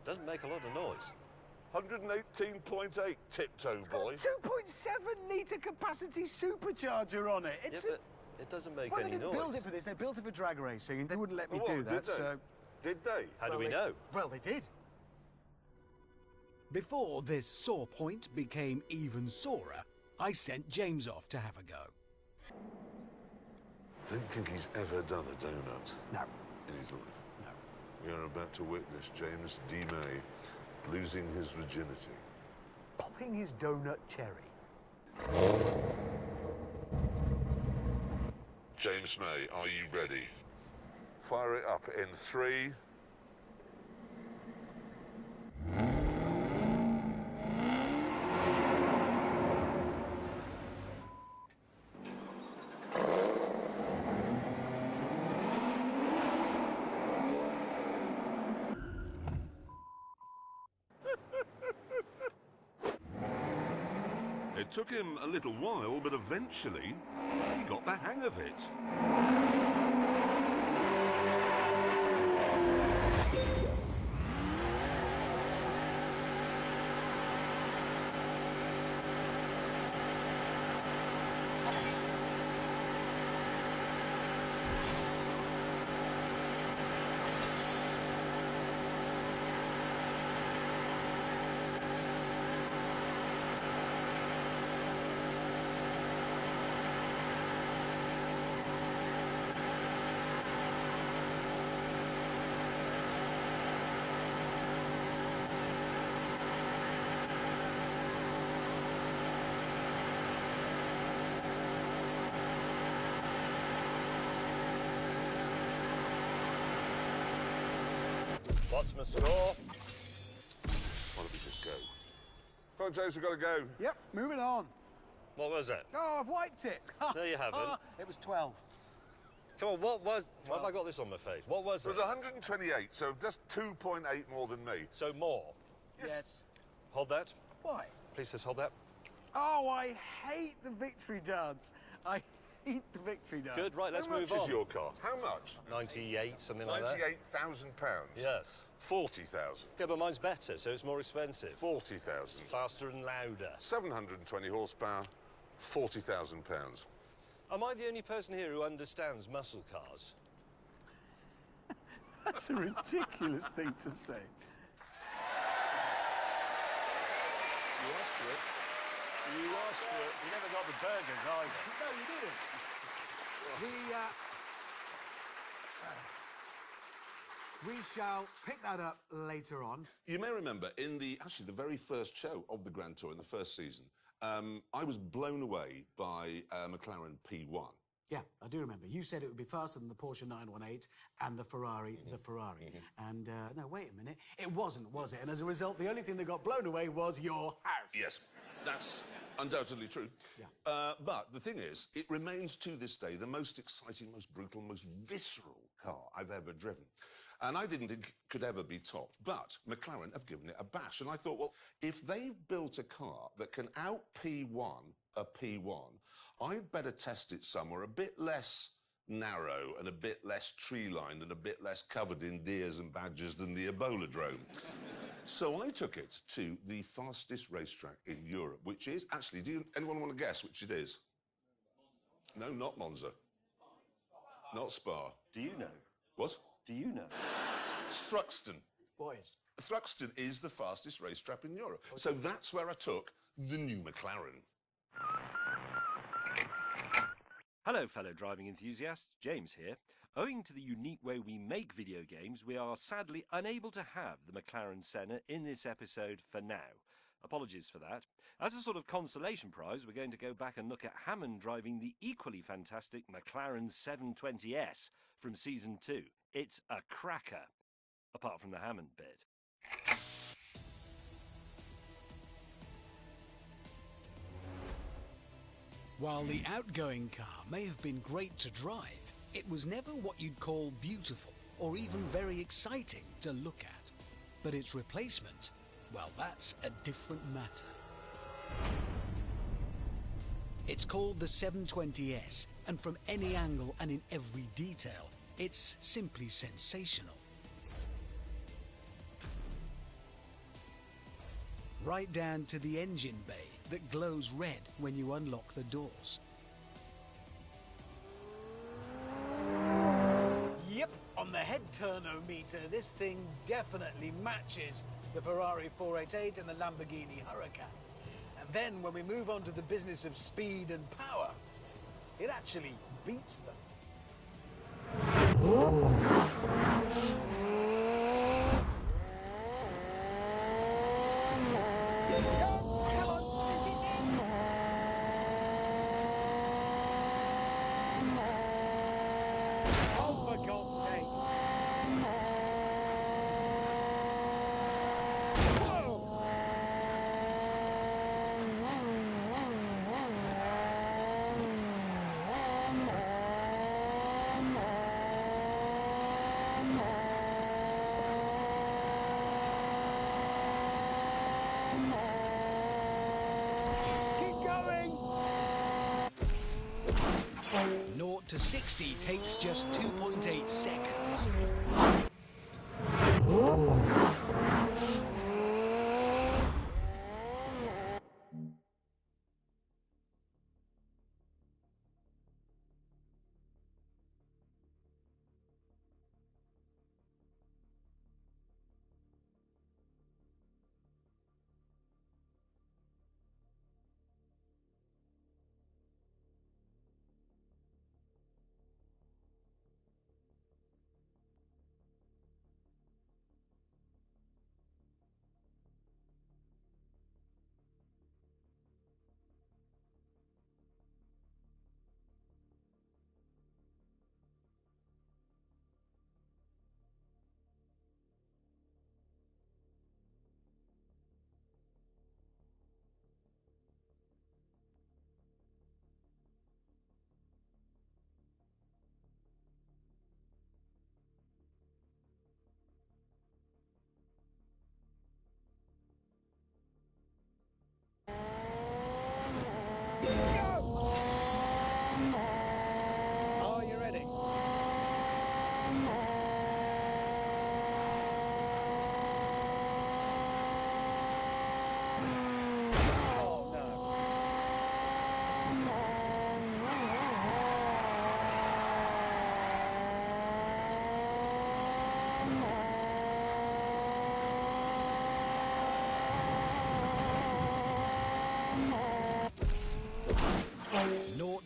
Doesn't make a lot of noise. 118.8, Tiptoe Boy. 2.7 litre capacity supercharger on it. It's Yeah, but it doesn't make well, any they didn't noise. build it for this. They built it for drag racing, and they wouldn't let me Oh, do that. did they? So, Did they? How do well, we they- know? Well, they did. Before this sore point became even sorer, I sent James off to have a go. Don't think he's ever done a donut No. in his life. No. We are about to witness James D. May losing his virginity. Popping his donut cherry. James May, are you ready? Fire it up in 3... It took him a little while, but eventually he got the hang of it. What's my score? Why don't we just go? Come on, James, we've got to go. Yep, moving on. What was that? Oh, I've wiped it. No, you haven't. It was 12. Come on, what was... Why have I got this on my face? What was It it? was 128, so just 2.8 more than me. So more. Yes. Hold that. Why? Please just hold that. Oh, I hate the victory dance. I hate the victory dance. Good, right, let's How move much on. is your car? How much? 98, something like that. £98,000. Yes. 40,000. Yeah, but mine's better, so it's more expensive. 40,000. Faster and louder. 720 horsepower, £40,000. Am I the only person here who understands muscle cars? That's a ridiculous thing to say. You asked for it. You asked for it. You never got burgers either. No, you didn't. We shall pick that up later on. You may remember in the very first show of the Grand Tour in the first season, I was blown away by McLaren P1. Yeah, I do remember. You said it would be faster than the Porsche 918 and the Ferrari, And, no, wait a minute. It wasn't, was it? And as a result, the only thing that got blown away was your house. Yes, that's undoubtedly true. Yeah. But the thing is, it remains to this day the most exciting, most brutal, most visceral car I've ever driven. And I didn't think it could ever be topped. But McLaren have given it a bash. And I thought, well, if they've built a car that can out P1 a P1, I'd better test it somewhere a bit less narrow and a bit less tree-lined and a bit less covered in deers and badgers than the Ebola drome. So I took it to the fastest racetrack in Europe, which is, actually, anyone want to guess which it is? No, not Monza. Not Spa. Do you know? What? Do you know? Thruxton. Boys. Thruxton is the fastest racetrack in Europe. Okay. So that's where I took the new McLaren. Hello, fellow driving enthusiasts. James here. Owing to the unique way we make video games, we are sadly unable to have the McLaren Senna in this episode for now. Apologies for that. As a sort of consolation prize, we're going to go back and look at Hammond driving the equally fantastic McLaren 720S from Season 2. It's a cracker, apart from the Hammond bit. While the outgoing car may have been great to drive, it was never what you'd call beautiful or even very exciting to look at. But its replacement, well, that's a different matter. It's called the 720S, and from any angle and in every detail, it's simply sensational. Right down to the engine bay that glows red when you unlock the doors. Yep, on the head turnometer, this thing definitely matches the Ferrari 488 and the Lamborghini Huracan. And then when we move on to the business of speed and power, it actually beats them. To 60 takes just 2.8 seconds.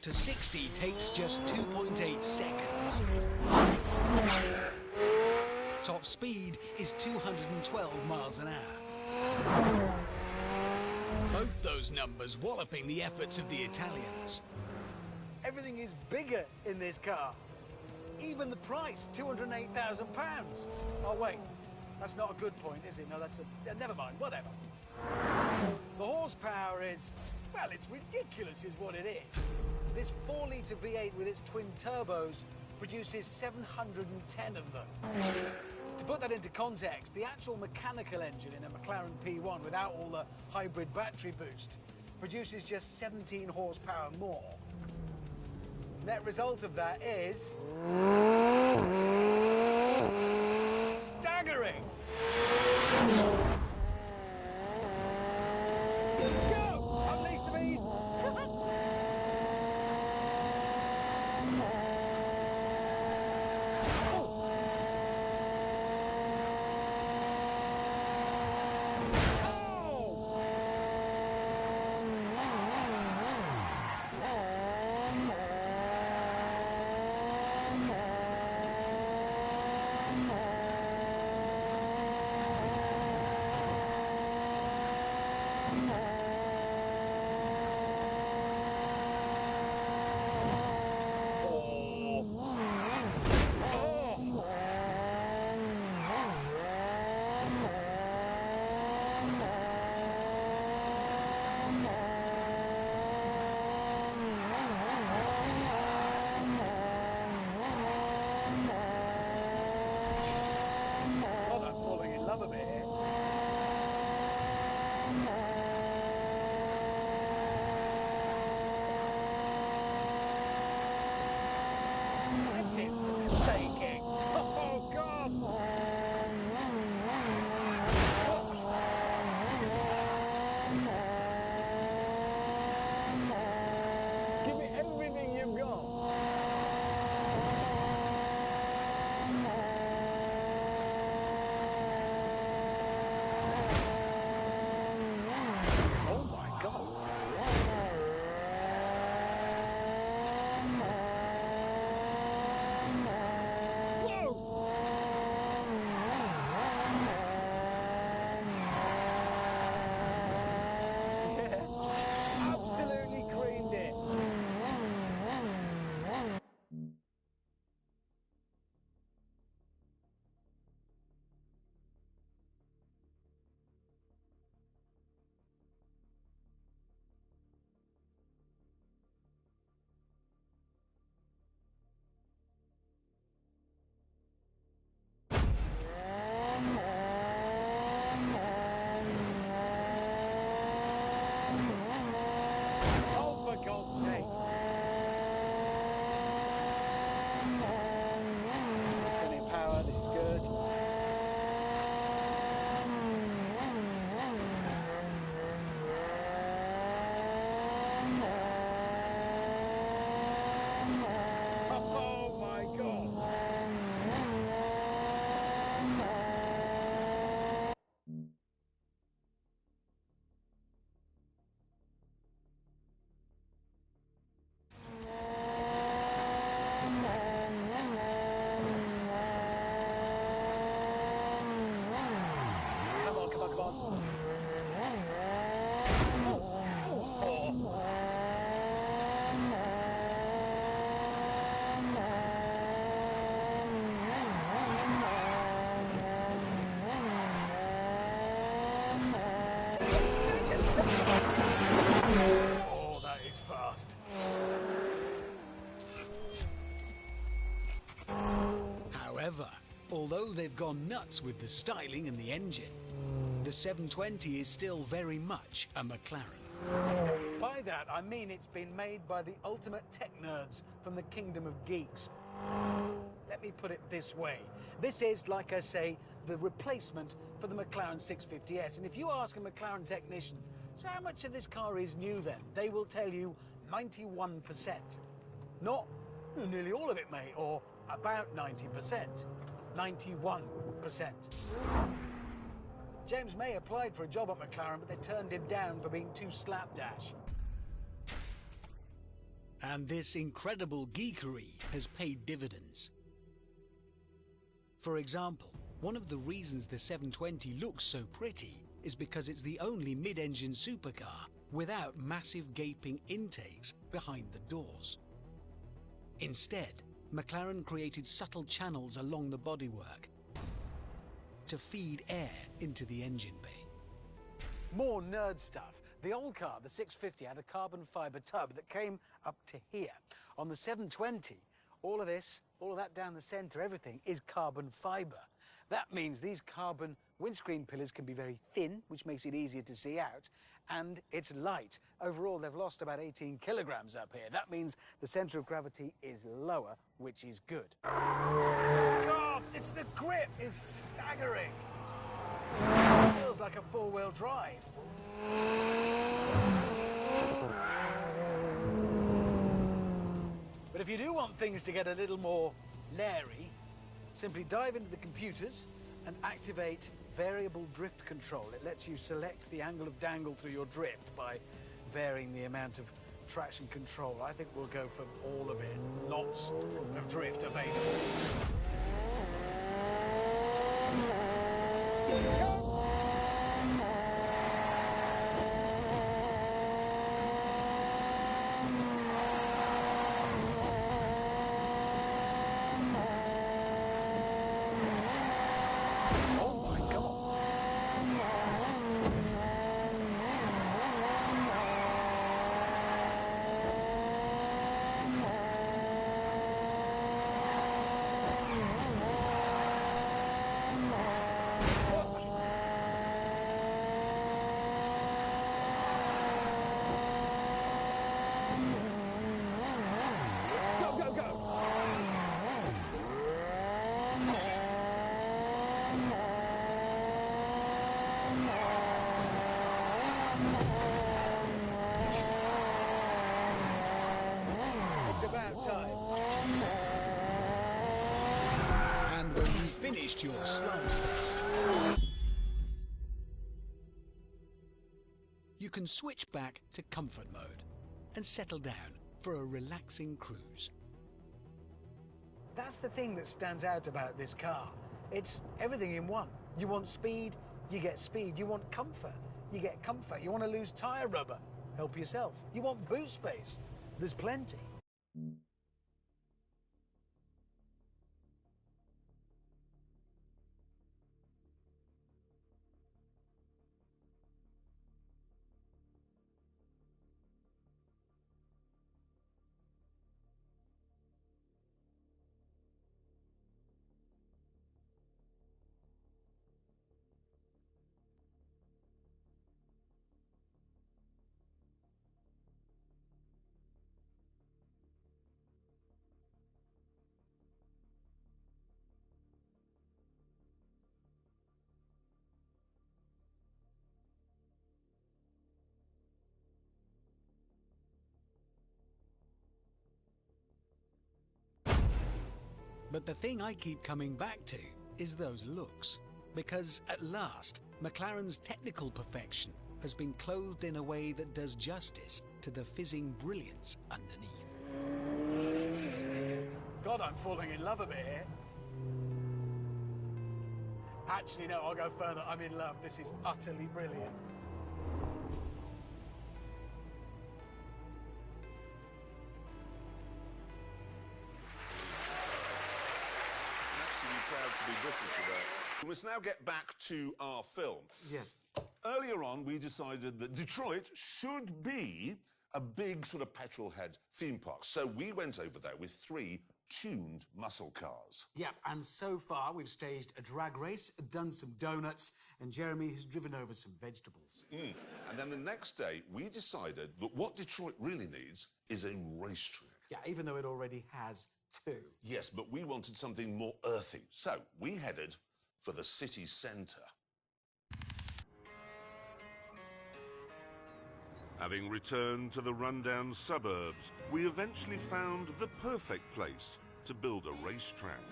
to 60 takes just 2.8 seconds. Top speed is 212 miles an hour. Both those numbers walloping the efforts of the Italians. Everything is bigger in this car. Even the price, £208,000. Oh wait, that's not a good point, is it? No, that's a... never mind, whatever. The horsepower is... well, it's ridiculous is what it is. This 4-litre V8 with its twin turbos produces 710 of them. To put that into context, the actual mechanical engine in a McLaren P1 without all the hybrid battery boost produces just 17 horsepower more. Net result of that is... staggering! Go! Unleash the beast! Oh, that is fast. However, although they've gone nuts with the styling and the engine, the 720 is still very much a McLaren. By that, I mean it's been made by the ultimate tech nerds from the kingdom of geeks. Let me put it this way. This is, like I say, the replacement for the McLaren 650S. And if you ask a McLaren technician, so how much of this car is new then? They will tell you 91%. Not nearly all of it, mate, or about 90%. 91%. James May applied for a job at McLaren, but they turned him down for being too slapdash. And this incredible geekery has paid dividends. For example, one of the reasons the 720 looks so pretty is because it's the only mid-engine supercar without massive gaping intakes behind the doors. Instead, McLaren created subtle channels along the bodywork to feed air into the engine bay. More nerd stuff. The old car, the 650, had a carbon fibre tub that came up to here. On the 720, all of that down the centre, everything is carbon fibre. That means these carbon windscreen pillars can be very thin, which makes it easier to see out, and it's light. Overall, they've lost about 18 kilograms up here. That means the centre of gravity is lower, which is good. God, it's the grip! It's staggering. It feels like a four-wheel drive. But if you do want things to get a little more leery, simply dive into the computers and activate variable drift control. It lets you select the angle of dangle through your drift by varying the amount of traction control. I think we'll go for all of it. Lots of drift available. Your slide you can switch back to comfort mode and settle down for a relaxing cruise. That's the thing that stands out about this car. It's everything in one. You want speed, you get speed. You want comfort, you get comfort. You want to lose tyre rubber, help yourself. You want boot space, there's plenty. But the thing I keep coming back to is those looks. Because at last, McLaren's technical perfection has been clothed in a way that does justice to the fizzing brilliance underneath. God, I'm falling in love a bit here. Actually, no, I'll go further. I'm in love. This is utterly brilliant. We must now get back to our film. Yes. Earlier on, we decided that Detroit should be a big sort of petrol-head theme park. So we went over there with 3 tuned muscle cars. Yep, and so far we've staged a drag race, done some donuts, and Jeremy has driven over some vegetables. And then the next day, we decided that what Detroit really needs is a racetrack. Yeah, even though it already has 2. Yes, but we wanted something more earthy. So we headed for the city centre. Having returned to the rundown suburbs, we eventually found the perfect place to build a racetrack.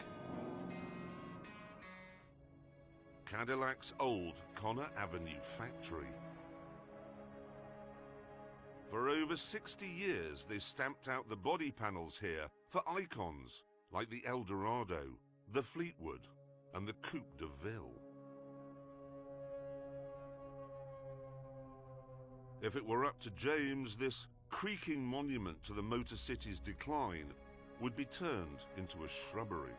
Cadillac's old Connor Avenue factory. For over 60 years, they stamped out the body panels here for icons like the Eldorado, the Fleetwood, and the Coupe de Ville. If it were up to James, this creaking monument to the Motor City's decline would be turned into a shrubbery.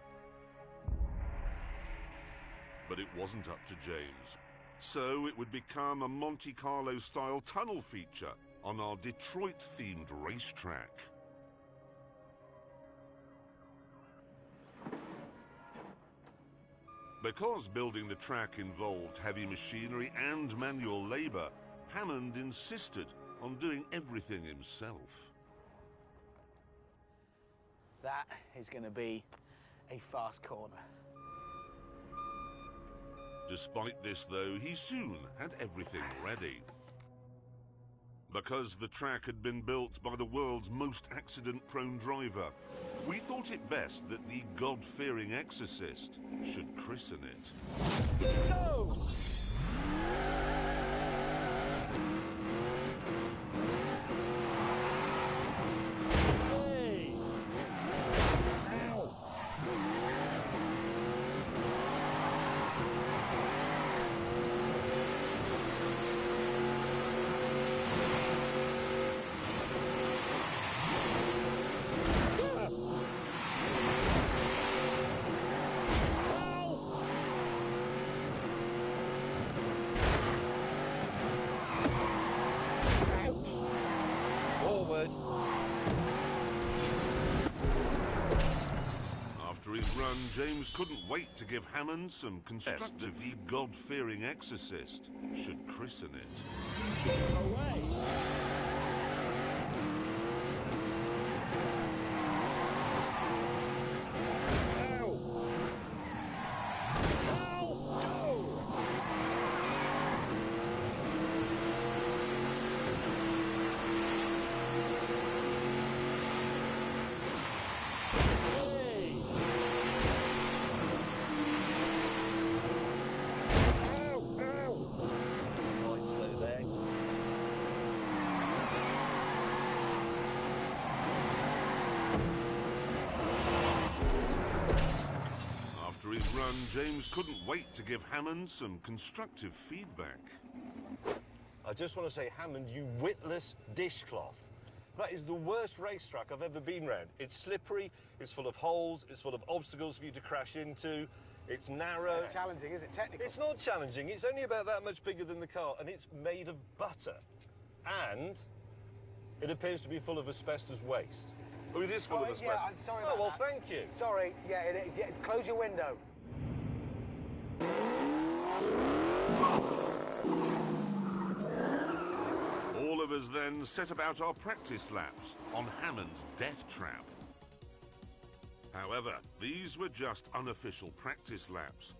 But it wasn't up to James. So it would become a Monte Carlo-style tunnel feature on our Detroit-themed racetrack. Because building the track involved heavy machinery and manual labor, Hammond insisted on doing everything himself. That is going to be a fast corner. Despite this, though, he soon had everything ready. Because the track had been built by the world's most accident-prone driver, we thought it best that the God-fearing exorcist should christen it. Go! After his run, James couldn't wait to give Hammond some constructive. The God-fearing exorcist should christen it. Away! James couldn't wait to give Hammond some constructive feedback. I just want to say, Hammond, you witless dishcloth. That is the worst racetrack I've ever been round. It's slippery, it's full of holes, it's full of obstacles for you to crash into, it's narrow. It's challenging, is it? Technical. It's not challenging, it's only about that much bigger than the car, and it's made of butter. And it appears to be full of asbestos waste. Oh, it is full of asbestos? Yeah, I'm sorry about Oh, well, that. thank you. Sorry, yeah, close your window. All of us then set about our practice laps on Hammond's death trap. However, these were just unofficial practice laps.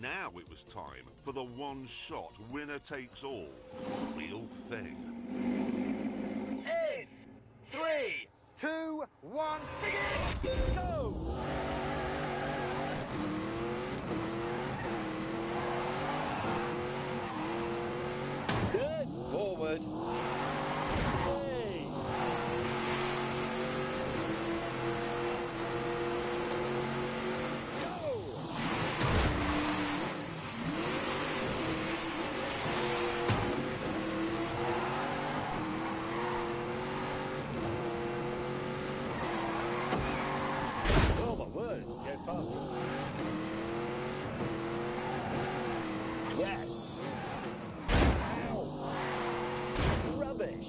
Now it was time for the one-shot winner-takes-all real thing. In 3, 2, 1, begin! Go! Good. Forward. Hey. Go! Oh, my word. Go faster. Yes. Rubbish.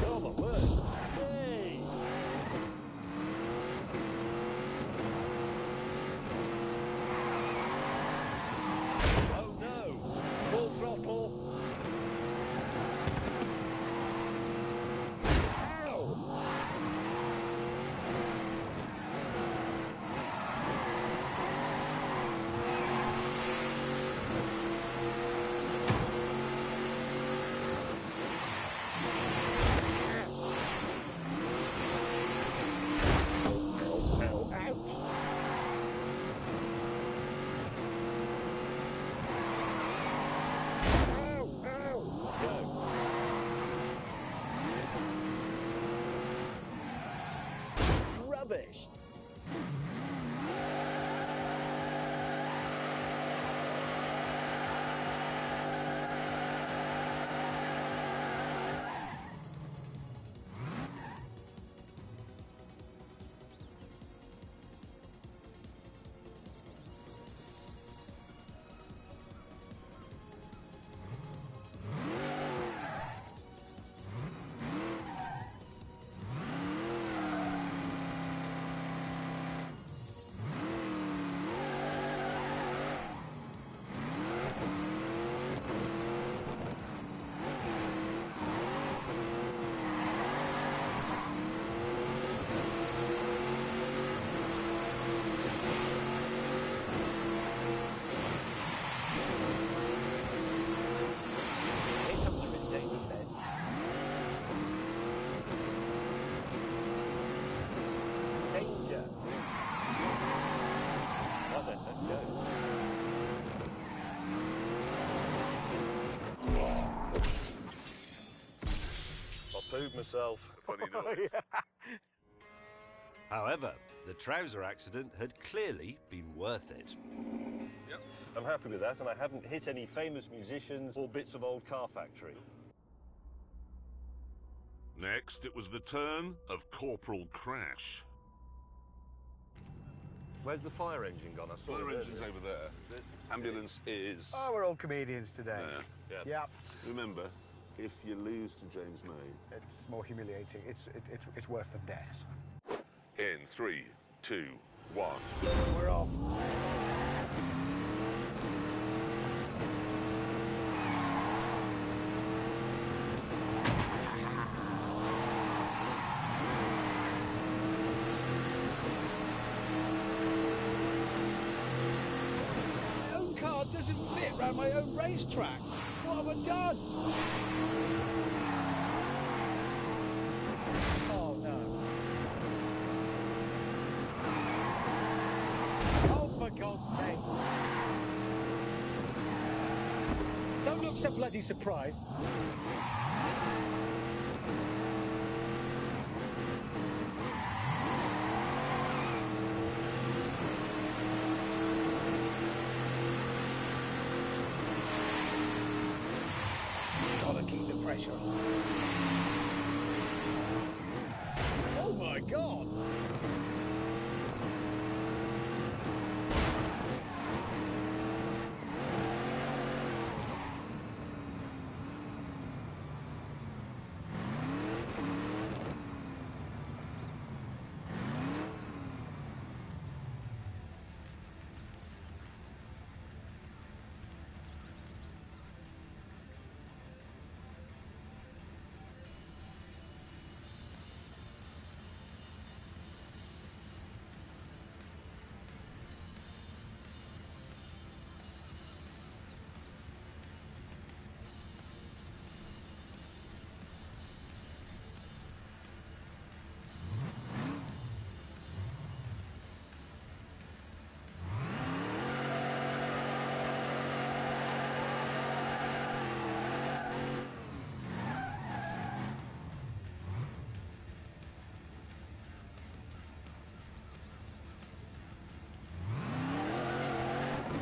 Oh, my word. Hey. rubbish. Proved myself. Funny noise. However, the trouser accident had clearly been worth it. Yep. I'm happy with that, and I haven't hit any famous musicians or bits of old car factory. Next, it was the turn of Corporal Crash. Where's the fire engine gone? I saw Fire it engine's earlier. over there. The ambulance is Oh, we're all comedians today. there. Yep. Remember, if you lose to James May... It's more humiliating. It's worse than death. In 3, 2, 1... We're off. My own car doesn't fit around my own racetrack. What have I done? Oh no. Oh, for God's sake. Don't look so bloody surprised. Gotta keep the pressure on. Oh my God!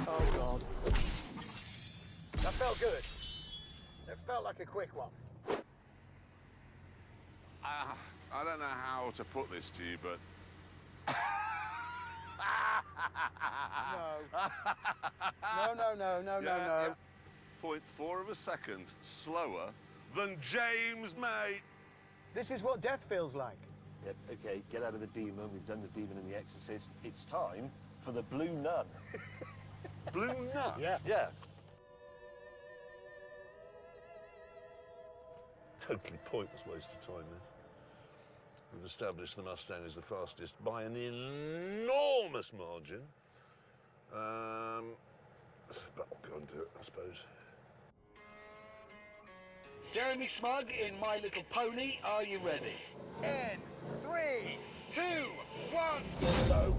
Oh God. That felt good. It felt like a quick one. I don't know how to put this to you, but... No. Yeah. 0.4 of a second slower than James May. This is what death feels like. Yep, okay, get out of the demon. We've done the demon and the exorcist. It's time for the blue nun. Blue nut? Yeah. Totally pointless waste of time there. We've established the Mustang is the fastest by an enormous margin. But I'll go and do it, I suppose. Jeremy Smug in My Little Pony, are you ready? In 3, 2, 1, Go!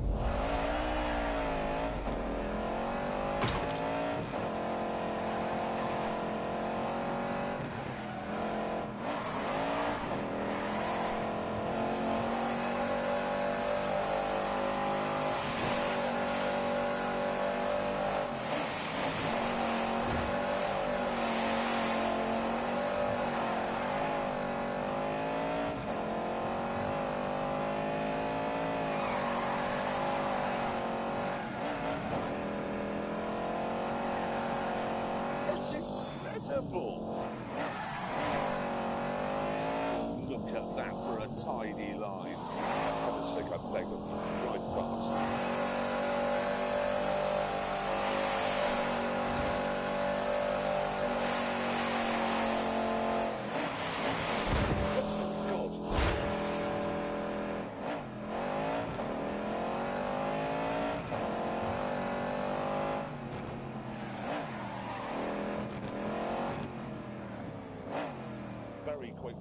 beautiful. Look at that for a tidy line. For heaven's sake, I beg of you, drive fast. Very quick.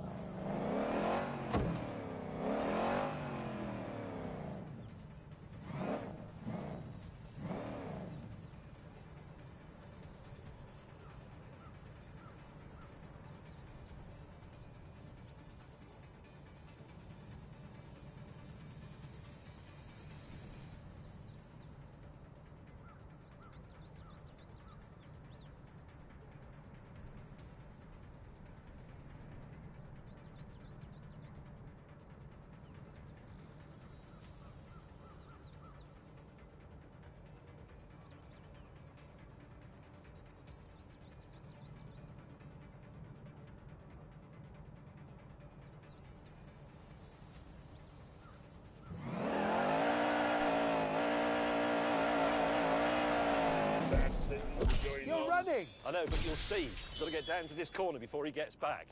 You're running! I know, but you'll see. Got to get down to this corner before he gets back.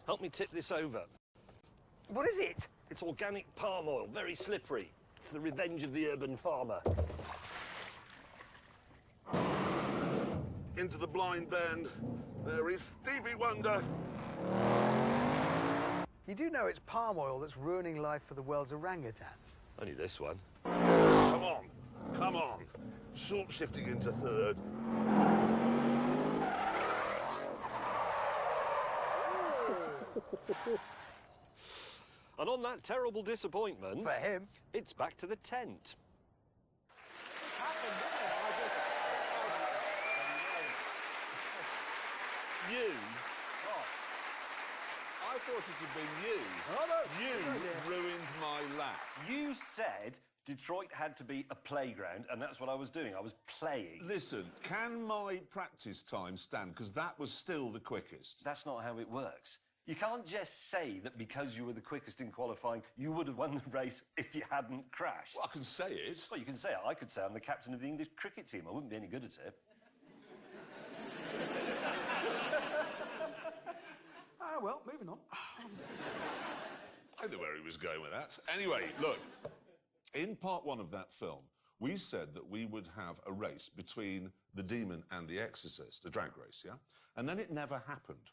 Help me tip this over. What is it? It's organic palm oil, very slippery. It's the revenge of the urban farmer. Into the blind bend. There is Stevie Wonder. You do know it's palm oil that's ruining life for the world's orangutans. Only this one. Come on, come on. Short shifting into third. And on that terrible disappointment... For him. It's back to the tent. You? What? I thought it had been you. Oh, no. You ruined my lap. You said Detroit had to be a playground, and that's what I was doing. I was playing. Listen, can my practice time stand? Because that was still the quickest. That's not how it works. You can't just say that because you were the quickest in qualifying, you would have won the race if you hadn't crashed. Well, I can say it. Well, you can say it. I could say I'm the captain of the English cricket team. I wouldn't be any good at it. Well, moving on. I know where he was going with that. Anyway, look, in part one of that film, we said that we would have a race between the demon and the exorcist, a drag race, yeah? And then it never happened.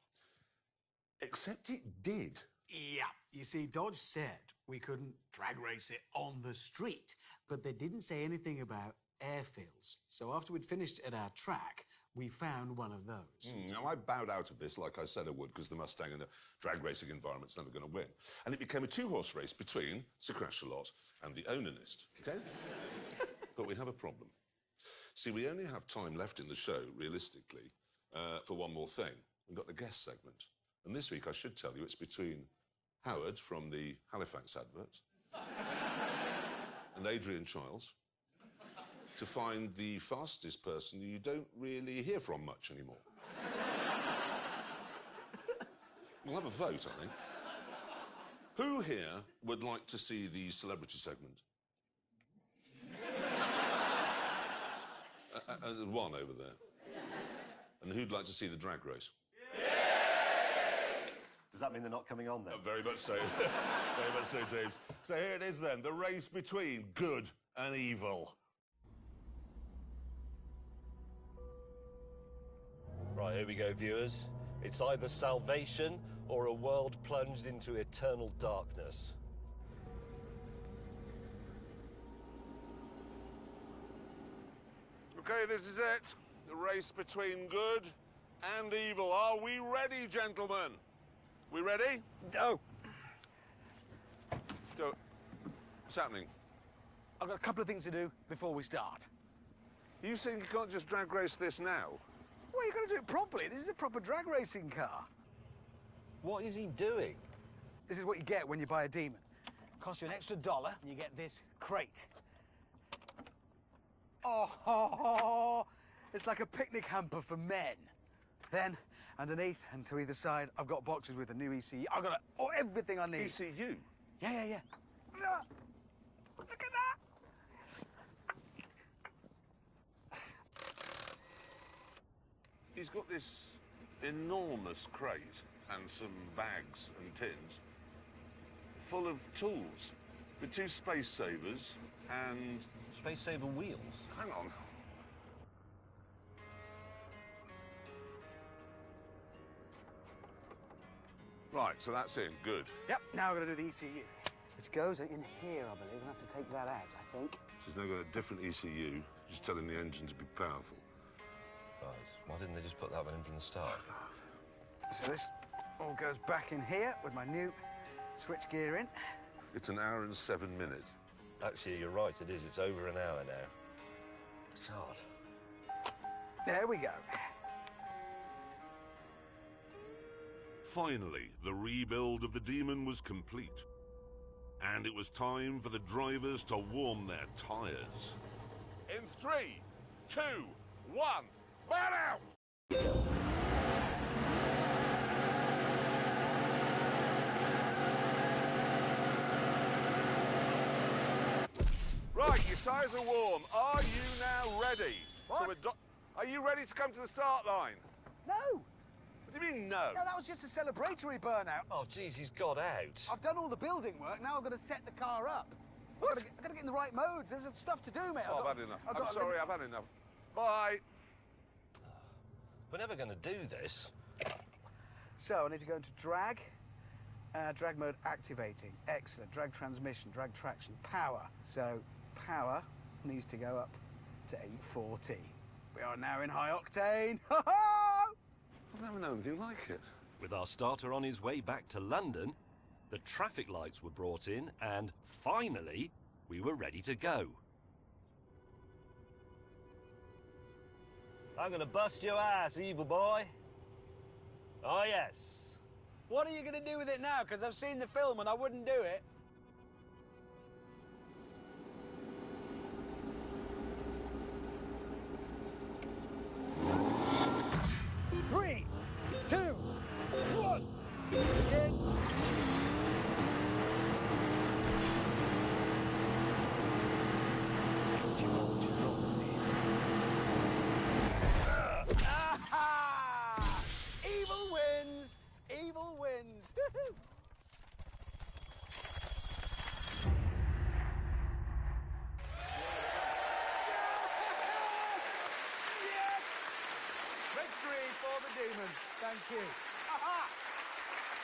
Except it did. Yeah, you see, Dodge said we couldn't drag race it on the street, but they didn't say anything about airfields. So after we'd finished at our track, we found one of those. Now, I bowed out of this like I said I would, because the Mustang in the drag racing environment's never going to win. And it became a two-horse race between Sir Crash-A-Lot and the Onanist, OK? But we have a problem. See, we only have time left in the show, realistically, for one more thing. We've got the guest segment. And this week, I should tell you, it's between Howard from the Halifax adverts and Adrian Childs to find the fastest person you don't really hear from much anymore. We'll have a vote, I think. Who here would like to see the celebrity segment? One over there. And who'd like to see the drag race? Does that mean they're not coming on then? Very much so. Very much so, James. So here it is then, the race between good and evil. Right, here we go, viewers. It's either salvation or a world plunged into eternal darkness. OK, this is it. The race between good and evil. Are we ready, gentlemen? We ready? No. Go. What's happening? I've got a couple of things to do before we start. You think you can't just drag race this now? Well, you've got to do it properly. This is a proper drag racing car. What is he doing? This is what you get when you buy a demon. Costs you an extra $1 and you get this crate. Oh, it's like a picnic hamper for men. Then, underneath and to either side, I've got boxes with a new ECU. I've got everything I need. ECU? Yeah. Look at that! He's got this enormous crate and some bags and tins full of tools with 2 space savers and... Space saver wheels. Hang on. Right, so that's in. Good. Yep, now I've got to do the ECU. Which goes in here, I believe. I'll have to take that out, I think. She's now got a different ECU, just telling the engine to be powerful. Right. Why didn't they just put that one in from the start? So this all goes back in here with my new switch gear in. It's 1 hour and 7 minutes. Actually, you're right, it is. It's over an hour now. God. There we go. Finally, the rebuild of the Demon was complete. And it was time for the drivers to warm their tyres. In 3, 2, 1, burn out! Right, your tyres are warm. Are you now ready? What? Are you ready to come to the start line? No! What do you mean, no? No, that was just a celebratory burnout. Oh, geez, he's got out. I've done all the building work, now I've got to set the car up. What? I've got to get in the right modes. There's stuff to do, mate. Oh, I've had enough. I'm sorry, I've had enough. Bye. We're never going to do this. So, I need to go into drag. Drag mode activating. Excellent. Drag transmission, drag traction, power. So, power needs to go up to 840. We are now in high octane. I've never known anything like it. With our starter on his way back to London, the traffic lights were brought in and, finally, we were ready to go. I'm going to bust your ass, evil boy. Oh, yes. What are you going to do with it now? Because I've seen the film and I wouldn't do it. Three, two, one. Begin. Evil wins! Evil wins! Yes! Victory for the Demon. Thank you. Aha!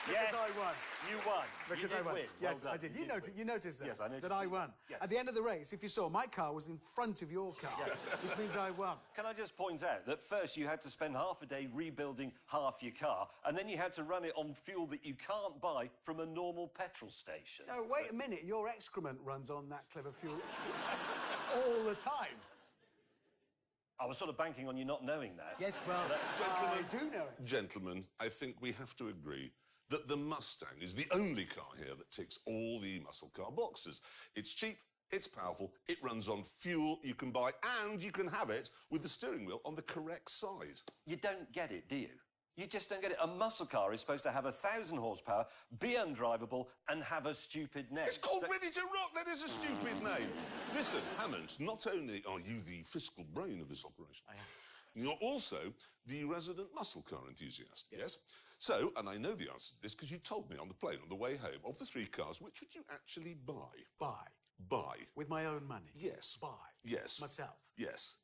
Yes, Because I won. you won. Because you did I won. win. Yes, Well I done. did. win. You noticed that? Yes, I noticed that I you. won. Yes. At the end of the race, if you saw, my car was in front of your car, which means I won. Can I just point out that first you had to spend half a day rebuilding half your car, and then you had to run it on fuel that you can't buy from a normal petrol station? No, wait a minute. Your excrement runs on that clever fuel all the time. I was sort of banking on you not knowing that. Yes, well, Gentlemen, I do know it. Gentlemen, I think we have to agree that the Mustang is the only car here that ticks all the muscle car boxes. It's cheap, it's powerful, it runs on fuel you can buy, and you can have it with the steering wheel on the correct side. You don't get it, do you? You just don't get it. A muscle car is supposed to have 1,000 horsepower, be undrivable, and have a stupid name. It's called Ready to Rock. That is a stupid name. Listen, Hammond, not only are you the fiscal brain of this operation, you're also the resident muscle car enthusiast, yes? So, and I know the answer to this because you told me on the plane on the way home, of the 3 cars, which would you actually buy? Buy. Buy. With my own money. Yes. Buy. Yes. Myself. Yes.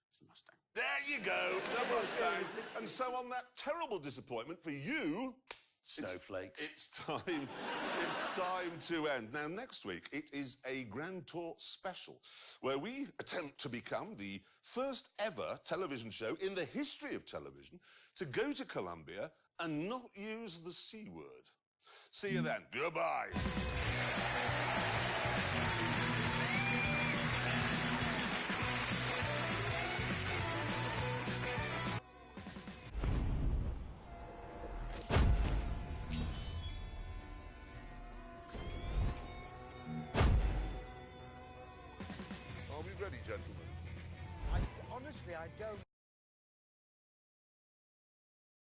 It's the Mustang. There you go, the Mustang. And so on that terrible disappointment for you... Snowflakes. It's time to end. Now, next week, it is a Grand Tour special, where we attempt to become the first ever television show in the history of television to go to Colombia and not use the C word. See you then. Goodbye. Are we ready, gentlemen? Honestly, I don't...